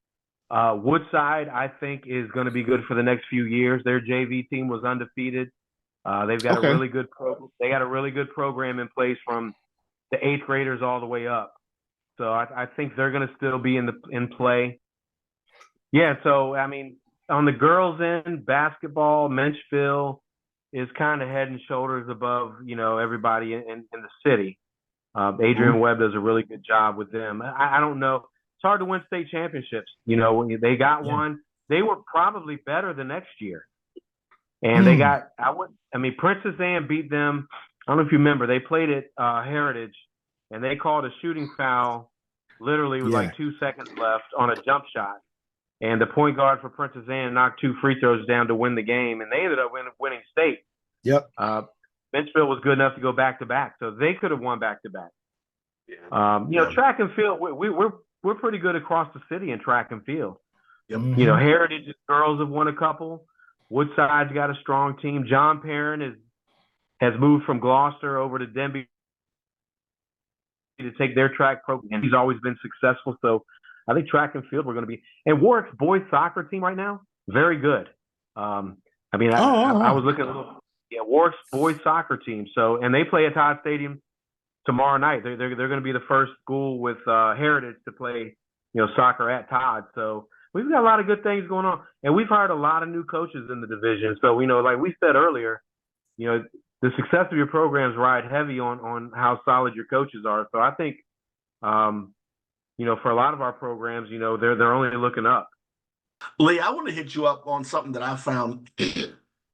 Woodside, I think, is going to be good for the next few years. Their JV team was undefeated. They've got a really good they got a really good program in place from the 8th graders all the way up. So I think they're going to still be in play. Yeah. So I mean, on the girls' end, basketball, Menchville is kind of head and shoulders above, everybody in the city. Adrian Webb does a really good job with them. I don't know. It's hard to win state championships. When they got one, they were probably better the next year. And they got, Princess Anne beat them. I don't know if you remember, they played at Heritage and they called a shooting foul literally with like 2 seconds left on a jump shot. And the point guard for Princess Anne knocked 2 free throws down to win the game. And they ended up winning state. Yep. Menchville was good enough to go back-to-back. So they could have won back-to-back. Track and field, we're pretty good across the city in track and field. Yep. Heritage girls have won a couple. Woodside's got a strong team. John Perrin has moved from Gloucester over to Denbigh to take their track program, and he's always been successful. So I think track and field we're going to be. And Warwick's boys soccer team right now, very good. I was looking at Warwick's boys soccer team. So, and they play at Todd Stadium tomorrow night. They're going to be the first school with Heritage to play soccer at Todd. So we've got a lot of good things going on, and we've hired a lot of new coaches in the division. So like we said earlier, the success of your programs ride heavy on how solid your coaches are. So I think, for a lot of our programs, they're only looking up. Lee, I want to hit you up on something that I found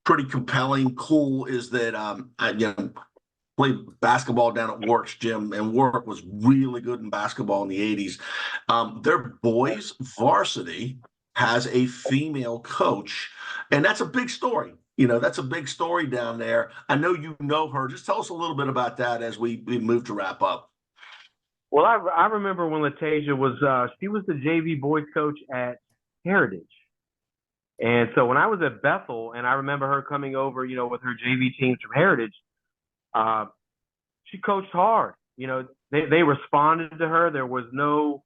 pretty compelling, cool, is that I played basketball down at Warwick's gym, and Warwick was really good in basketball in the 80s. Their boys varsity has a female coach, and that's a big story. That's a big story down there. I know you know her. Just tell us a little bit about that as we move to wrap up. Well, I remember when LaTasia was she was the JV boys coach at Heritage. And so when I was at Bethel, and I remember her coming over, with her JV teams from Heritage, she coached hard. They responded to her. There was no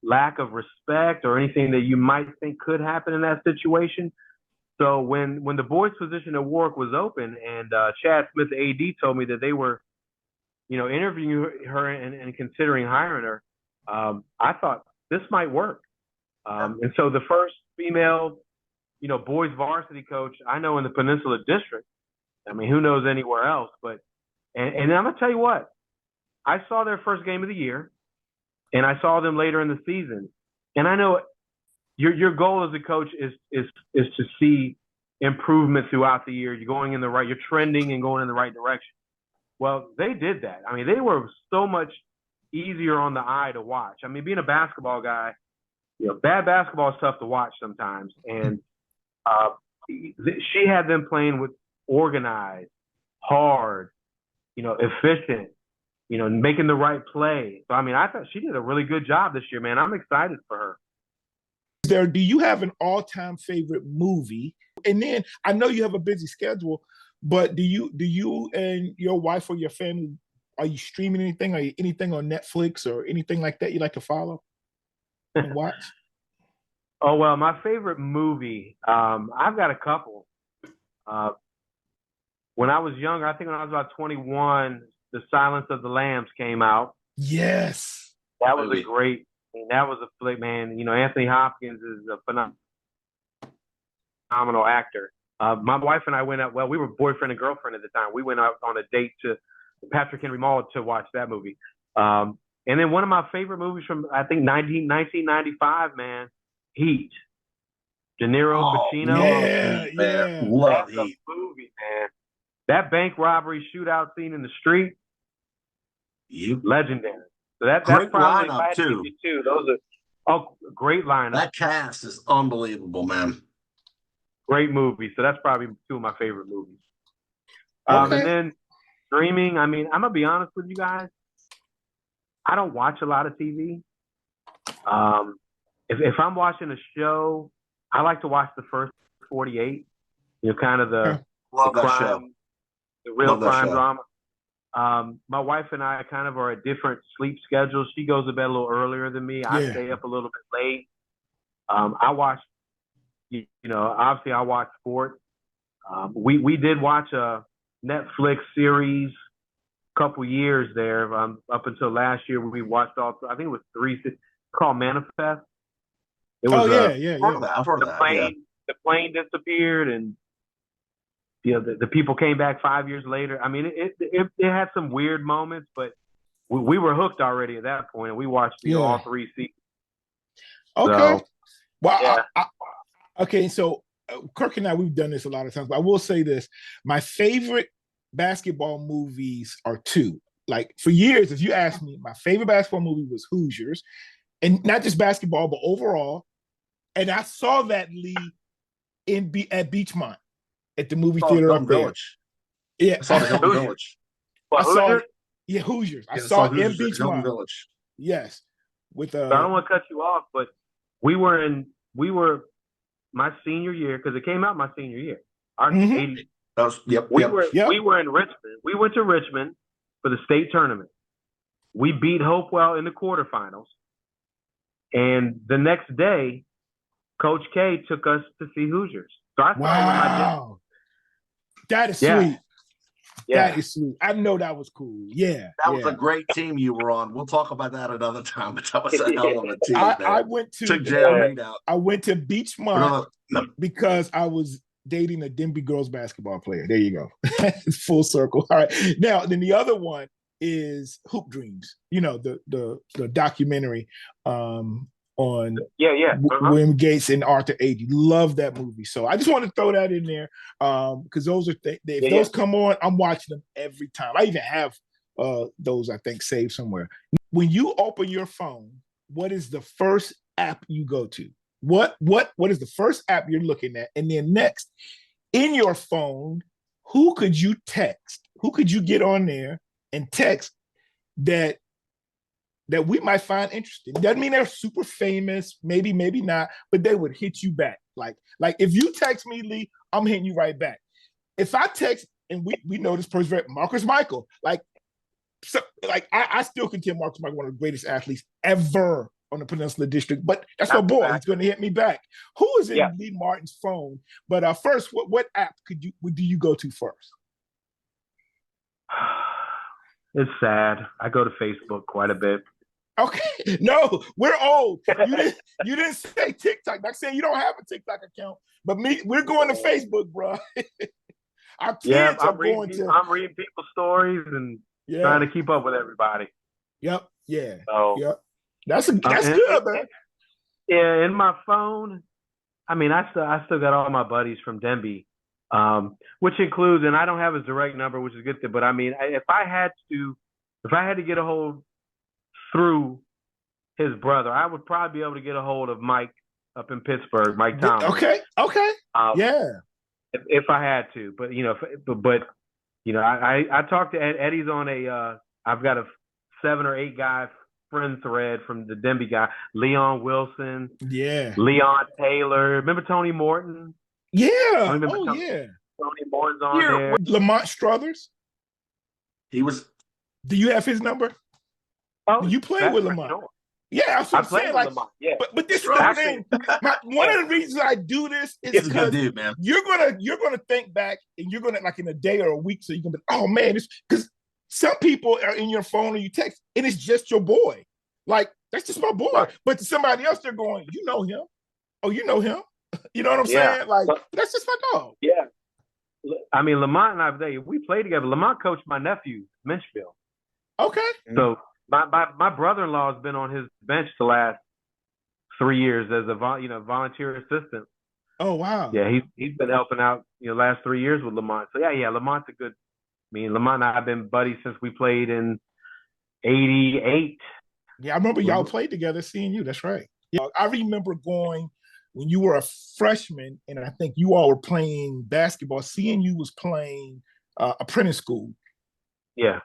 lack of respect or anything that you might think could happen in that situation. So when the boys' position at Warwick was open, and Chad Smith, the AD, told me that they were, interviewing her and considering hiring her, I thought this might work. And so the first female, boys varsity coach I know in the Peninsula District. I mean, who knows anywhere else? But and I'm gonna tell you what, I saw their first game of the year, and I saw them later in the season. And I know your goal as a coach is to see improvement throughout the year. You're trending and going in the right direction. Well, they did that. I mean, they were so much easier on the eye to watch. I mean, being a basketball guy, bad basketball is tough to watch sometimes. And she had them playing with organized, hard, efficient, making the right play. So, I mean, I thought she did a really good job this year, man. I'm excited for her. Do you have an all-time favorite movie? And then I know you have a busy schedule, but do you and your wife or your family, are you streaming anything? Are you anything on Netflix or anything like that you like to follow and watch? Oh, well, my favorite movie, I've got a couple. When I was younger, I think when I was about 21, The Silence of the Lambs came out. Yes. That was that was a flick, man. Anthony Hopkins is a phenomenal actor. My wife and I went out, we were boyfriend and girlfriend at the time. We went out on a date to Patrick Henry Mall to watch that movie. And then one of my favorite movies from, I think, 1995, man, Heat. De Niro, Pacino. Yeah. Love That's Heat. a movie, man. That bank robbery shootout scene in the street, legendary. So that's Great probably lineup, too. Those Oh, great lineup. That cast is unbelievable, man. Great movie. So that's probably two of my favorite movies. Okay. And then streaming, I mean, I'm going to be honest with you guys. I don't watch a lot of TV. If I'm watching a show, I like to watch the first 48. You know, kind of the Love that crime, show. the real Love that crime show. drama. My wife and I kind of are at different sleep schedules. She goes to bed a little earlier than me. I stay up a little bit late. I watch, you know, obviously I watch sports. We did watch a Netflix series a couple years there. Up until last year, we watched I think it was 3 called Manifest. It was I've heard of that. The plane disappeared, and you know the people came back 5 years later. I mean, it had some weird moments, but we were hooked already at that point, and we watched all 3 seasons. Okay. So, well, okay. So Kirk and I, we've done this a lot of times, but I will say this: my favorite basketball movies are 2. Like for years, if you ask me, my favorite basketball movie was Hoosiers, and not just basketball, but overall. And I saw that, Lee, at Beachmont at the movie theater up there. Village. Yeah, I saw the Hilton Village. I saw Hoosiers? Hoosiers. I saw it in Beachmont. Village. Yes, with So I don't want to cut you off, but we were my senior year because it came out my senior year. Our 80. We were in Richmond. We went to Richmond for the state tournament. We beat Hopewell in the quarterfinals, and the next day, Coach K took us to see Hoosiers. So I wow, that is sweet. Yeah. That is sweet. I know that was cool. Yeah, that was a great team you were on. We'll talk about that another time. But that was a hell of a team. I went to Beachmont because I was dating a Denbigh girls basketball player. There you go. It's full circle. All right. Now, then the other one is Hoop Dreams. You know, the documentary on William Gates and Arthur Agee. Love that movie. So I just want to throw that in there because those are if those come on, I'm watching them every time. I even have those, I think, saved somewhere. When you open your phone, what is the first app you go to? What is the first app you're looking at? And then next, in your phone, who could you text? Who could you get on there and text that we might find interesting? Doesn't mean they're super famous, maybe not, but they would hit you back. Like if you text me, Lee, I'm hitting you right back. If I text, and we know this person, Marcus Michael, I still consider Marcus Michael one of the greatest athletes ever on the Peninsula District, but that's my boy. He's going to hit me back. Who is in Lee Martin's phone? But first, what app do you go to first? It's sad. I go to Facebook quite a bit. Okay, no, we're old. You didn't say TikTok. Not saying you don't have a TikTok account, but we're going to Facebook, bro. Our kids are going to. I'm reading people's stories and trying to keep up with everybody. Yep. Yeah. So, yep. That's good, man. Yeah, in my phone, I mean, I still got all my buddies from Denbigh, which includes, and I don't have his direct number, which is good. But I mean, if I had to get a hold through his brother, I would probably be able to get a hold of Mike up in Pittsburgh, Mike Thomas. Okay. Yeah. If I had to, but I talked to Eddie's on I've got a 7 or 8 guy friend thread from the Denbigh guy, Leon Wilson, Leon Taylor. Remember Tony Morton? Yeah. Tony Morton's on there. Lamont Struthers. He was. Do you have his number? Oh, you played with Lamont. Sure. Yeah, that's what I'm saying. Lamont. Yeah. But this is the thing. One of the reasons I do this is because you're gonna think back and you're gonna, like, in a day or a week, so you can be, oh man, it's because some people are in your phone or you text and it's just your boy. Like, that's just my boy. Right. But to somebody else, they're going, you know him. Oh, you know him. You know what I'm saying? Like, that's just my dog. Yeah. I mean, Lamont and I, we played together. Lamont coached my nephew, Minchfield. Okay. So my brother-in-law has been on his bench the last 3 years as a volunteer assistant. Oh wow. Yeah, he's been helping out last 3 years with Lamont. So yeah, Lamont's a good. I mean, Lamont and I have been buddies since we played in '88. Yeah, I remember y'all played together. Seeing you, that's right. Yeah, I remember going when you were a freshman, and I think you all were playing basketball. Seeing you was playing apprentice school. Yeah.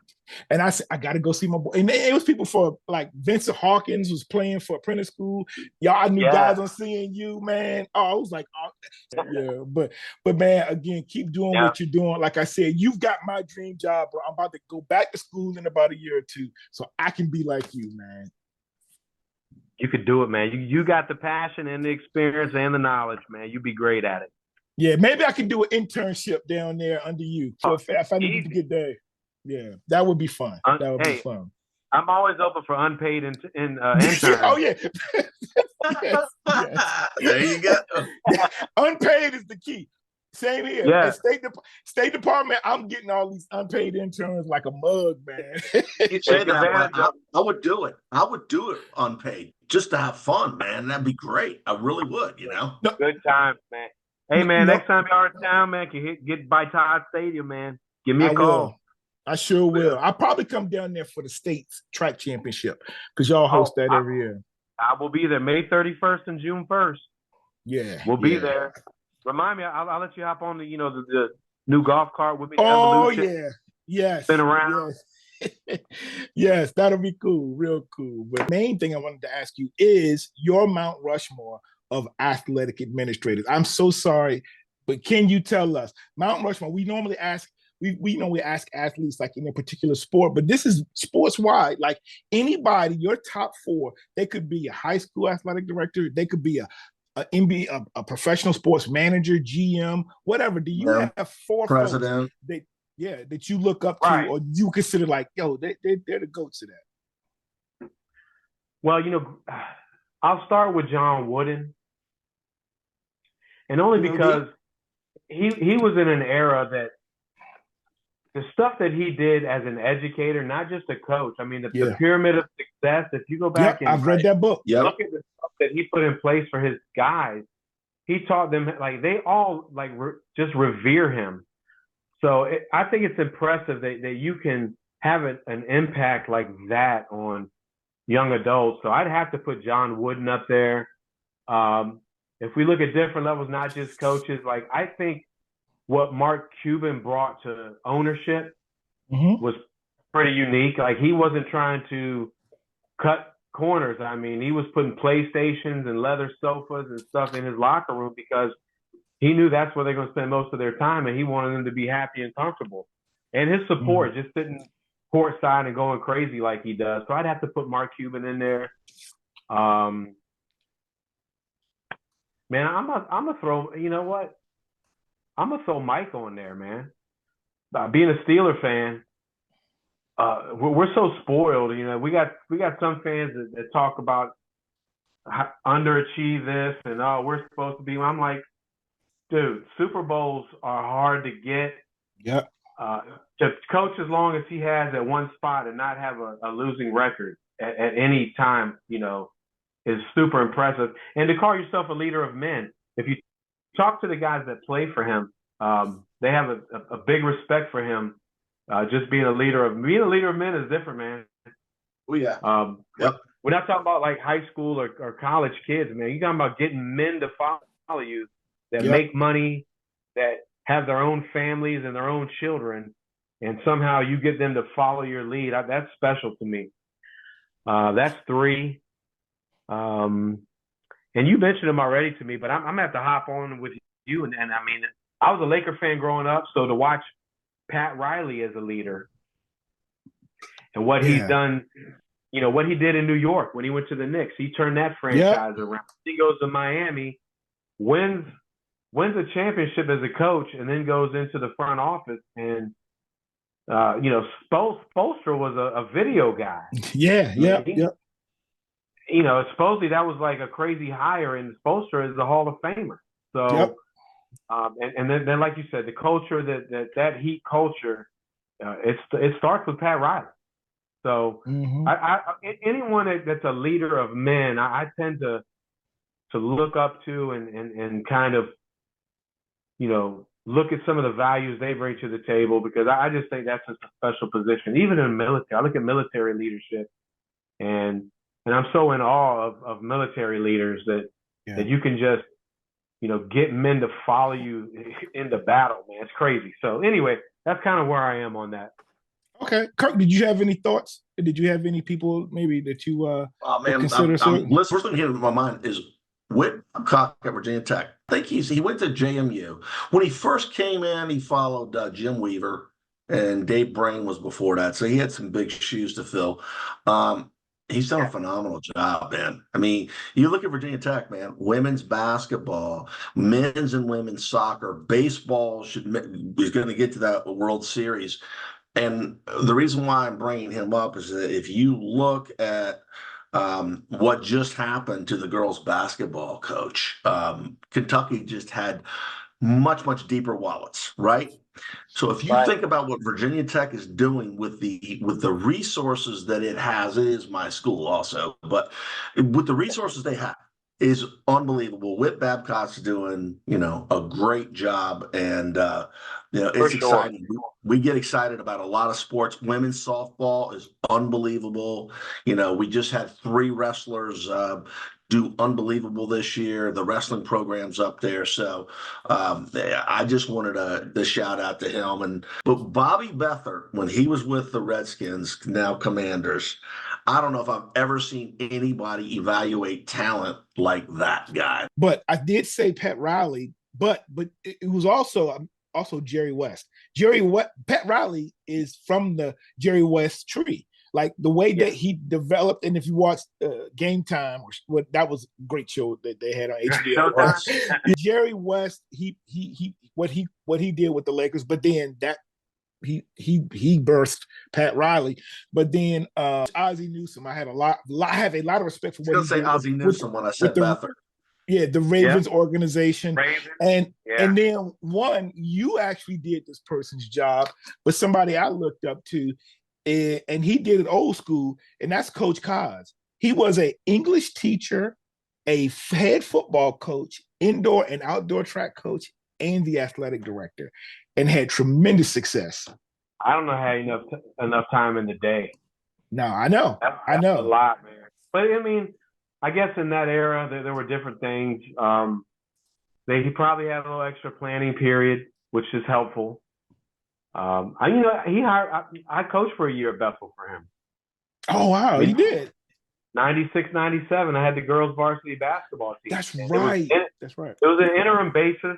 And I said, I got to go see my boy. And it was people for like Vincent Hawkins was playing for apprentice school. Y'all, I knew guys on seeing you, man. Oh, I was like, oh, yeah. But man, again, keep doing what you're doing. Like I said, you've got my dream job, bro. I'm about to go back to school in about a year or two, so I can be like you, man. You could do it, man. You got the passion and the experience and the knowledge, man. You'd be great at it. Yeah, maybe I can do an internship down there under you. So if I need to get there. Yeah, that would be fun. That would be fun. I'm always open for unpaid interns. Oh yeah. Yes. There you go. Unpaid is the key. Same here. Yeah. At State Department, I'm getting all these unpaid interns like a mug, man. You say that, I would do it. I would do it unpaid just to have fun, man. That'd be great. I really would, you know. Good times, man. Hey, man, next time you're in town, man, can get by Todd Stadium, man. Give me a call. I sure will. I'll probably come down there for the state's track championship because y'all host that every year. I will be there May 31st and June 1st. Yeah. We'll be there. Remind me, I'll let you hop on the new golf cart with me. Oh, yeah. Yes. Spin around. Yes. Yes, that'll be cool. Real cool. But the main thing I wanted to ask you is your Mount Rushmore of athletic administrators. I'm so sorry, but can you tell us Mount Rushmore? We normally ask athletes like in a particular sport, but this is sports wide. Like anybody, your top four, they could be a high school athletic director, they could be a NBA, a professional sports manager, GM, whatever. Do you have four president that you look up to, or you consider like, yo, they're the goats of that? Well, I'll start with John Wooden, and only because he was in an era that the stuff that he did as an educator, not just a coach. I mean, the pyramid of success. If you go back and I've read that book. Look at the stuff that he put in place for his guys. He taught them, like, they all like just revere him. So I think it's impressive that you can have an impact like that on young adults. So I'd have to put John Wooden up there. If we look at different levels, not just coaches, like I think what Mark Cuban brought to ownership was pretty unique. Like he wasn't trying to cut corners. I mean, he was putting PlayStations and leather sofas and stuff in his locker room because he knew that's where they're going to spend most of their time, and he wanted them to be happy and comfortable. And his support, just sitting courtside and going crazy like he does. So I'd have to put Mark Cuban in there. Man, I'm gonna throw. You know what? I'm gonna throw Mike on there, man. Being a Steeler fan, we're so spoiled. We got some fans that talk about underachieve this and we're supposed to be. I'm like, dude, Super Bowls are hard to get. Yep. To coach as long as he has at one spot and not have a losing record at any time, is super impressive. And to call yourself a leader of men, if you talk to the guys that play for him, they have a big respect for him. Just being a leader of men is different, man. Oh yeah. Yep. We're not talking about like high school or college kids, man. You're talking about getting men to follow you that make money, that have their own families and their own children, and somehow you get them to follow your lead. That's special to me. That's three. And you mentioned them already to me, but I'm gonna have to hop on with you. And I mean, I was a Laker fan growing up, so to watch Pat Riley as a leader and what he's done, what he did in New York when he went to the Knicks, he turned that franchise around. He goes to Miami, wins a championship as a coach, and then goes into the front office. And Spoelstra was a video guy. Supposedly that was like a crazy hire, and Spoelstra is a Hall of Famer. So, and then like you said, the culture that Heat culture, it starts with Pat Riley. So, anyone that's a leader of men, I tend to look up to and kind of, look at some of the values they bring to the table, because I just think that's a special position. Even in the military, I look at military leadership, and And I'm so in awe of military leaders that you can just, get men to follow you into battle, man. It's crazy. So anyway, that's kind of where I am on that. Okay. Kirk, did you have any thoughts? Did you have any people maybe that you consider? First thing in my mind is Whit Cock at Virginia Tech. I think he went to JMU. When he first came in, he followed Jim Weaver, and Dave Brain was before that. So he had some big shoes to fill. He's done a phenomenal job, man. I mean, you look at Virginia Tech, man, women's basketball, men's and women's soccer, baseball is going to get to that World Series. And the reason why I'm bringing him up is that if you look at what just happened to the girls' basketball coach, Kentucky just had much, much deeper wallets, right? So if you think about what Virginia Tech is doing with the resources that it has, it is my school also, but with the resources they have is unbelievable. Whit Babcock's doing, a great job, and it's exciting. We get excited about a lot of sports. Women's softball is unbelievable. We just had 3 wrestlers do unbelievable this year. The wrestling program's up there. So I just wanted to shout out to him. But Bobby Bethel, when he was with the Redskins, now Commanders, I don't know if I've ever seen anybody evaluate talent like that guy. But I did say Pat Riley, but it was also Jerry West. Pat Riley is from the Jerry West tree. Like the way that he developed, and if you watch Game Time, that was a great show that they had on HBO. Jerry West, he what he did with the Lakers, but then that he burst Pat Riley. But then Ozzie Newsome, I have a lot of respect for what he did. Ozzie Newsome when I said Bethel. Yeah, the Ravens organization. And then you actually did this person's job, but somebody I looked up to, and he did it old school, and that's Coach Kaz. He was an English teacher, a head football coach, indoor and outdoor track coach, and the athletic director, and had tremendous success. I don't know how enough time in the day. No, I know. That's a lot, man. But I mean, I guess in that era, there were different things. He probably had a little extra planning period, which is helpful. I coached for a year at Bethel for him. Oh, wow, you did. 96, 97, I had the girls varsity basketball team. That's right. That's right. It was an interim basis.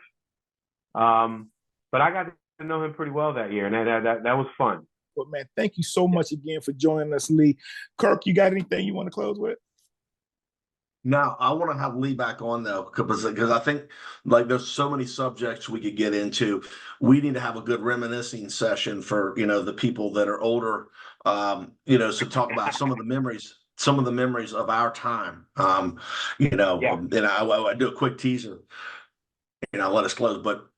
But I got to know him pretty well that year, and that was fun. Well, man, thank you so much again for joining us, Lee. Kirk, you got anything you want to close with? No, I want to have Lee back on though, because I think there's so many subjects we could get into. We need to have a good reminiscing session for the people that are older, so talk about some of the memories of our time. And I do a quick teaser, let us close. But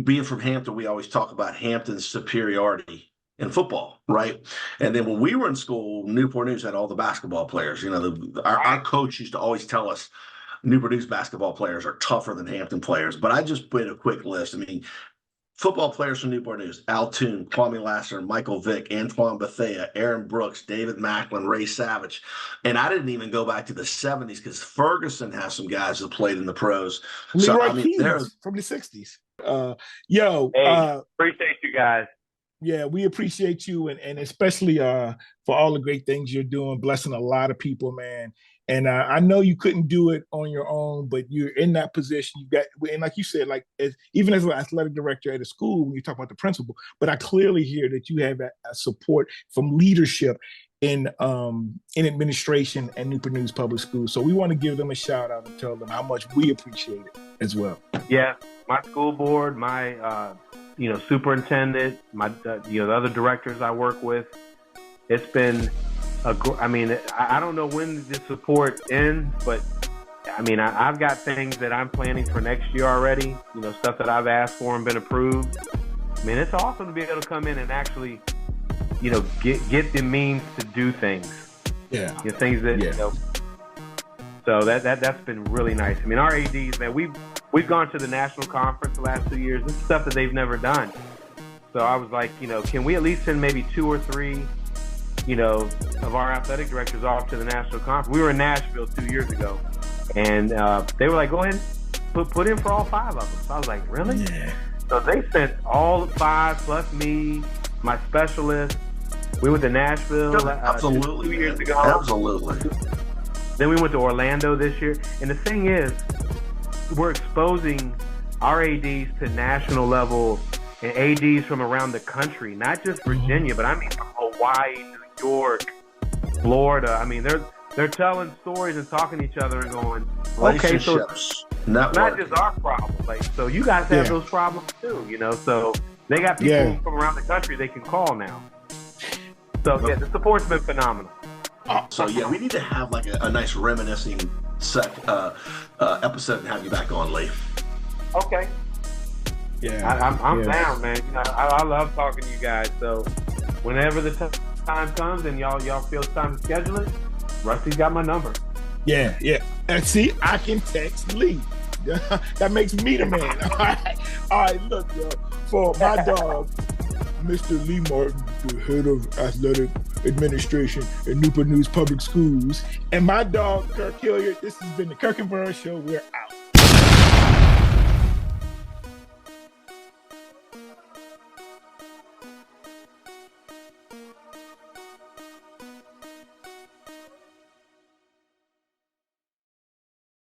being from Hampton, we always talk about Hampton's superiority in football, right? And then when we were in school, Newport News had all the basketball players. Our coach used to always tell us Newport News basketball players are tougher than Hampton players. But I just put a quick list. I mean, football players from Newport News: Al Toon, Kwame Lasser, Michael Vick, Antoine Bethea, Aaron Brooks, David Macklin, Ray Savage. And I didn't even go back to the 70s because Ferguson has some guys that played in the pros. Leroy Keys from the 60s. Appreciate you guys. Yeah, we appreciate you, and especially for all the great things you're doing, blessing a lot of people, man. And I know you couldn't do it on your own, but you're in that position. And like you said, even as an athletic director at a school, when you talk about the principal, but I clearly hear that you have a support from leadership in administration at Newport News Public Schools. So we want to give them a shout out and tell them how much we appreciate it as well. Yeah, my school board, my superintendent, my the other directors I work with. It's been I don't know when the support ends, but I've got things that I'm planning for next year already. Stuff that I've asked for and been approved. It's awesome to be able to come in and actually, get the means to do things. Yeah. Things that So that's been really nice. Our ADs, man, we've gone to the national conference the last 2 years. This is stuff that they've never done. So I was like, can we at least send maybe 2 or 3, of our athletic directors off to the national conference. We were in Nashville 2 years ago, and they were like, "Go ahead, put in for all 5 of them." So I was like, "Really?" Yeah. So they sent all 5 plus me, my specialist. We went to Nashville Absolutely, 2 years man. ago. Absolutely. Then we went to Orlando this year. And the thing is, we're exposing our ADs to national level and ADs from around the country, not just Virginia, but I mean from Hawaii, New York, Florida. I mean, they're telling stories and talking to each other and going, okay, so it's not just our problem. Like, so you guys have those problems too, you know? So they got people from around the country they can call now. So yeah, the support's been phenomenal. So yeah, we need to have like a nice reminiscing episode and have you back on, Lee. Okay. Yeah, I'm down, man. You know, I love talking to you guys. So whenever the time comes and y'all feel it's time to schedule it, Rusty's got my number. Yeah. And see, I can text Lee. That makes me the man. All right. Look, yo, for my dog, Mr. Lee Martin, the head of athletic administration at Newport News Public Schools, and my dog, Kirk Hilliard, this has been the Kirk and Byrd Show. We're out.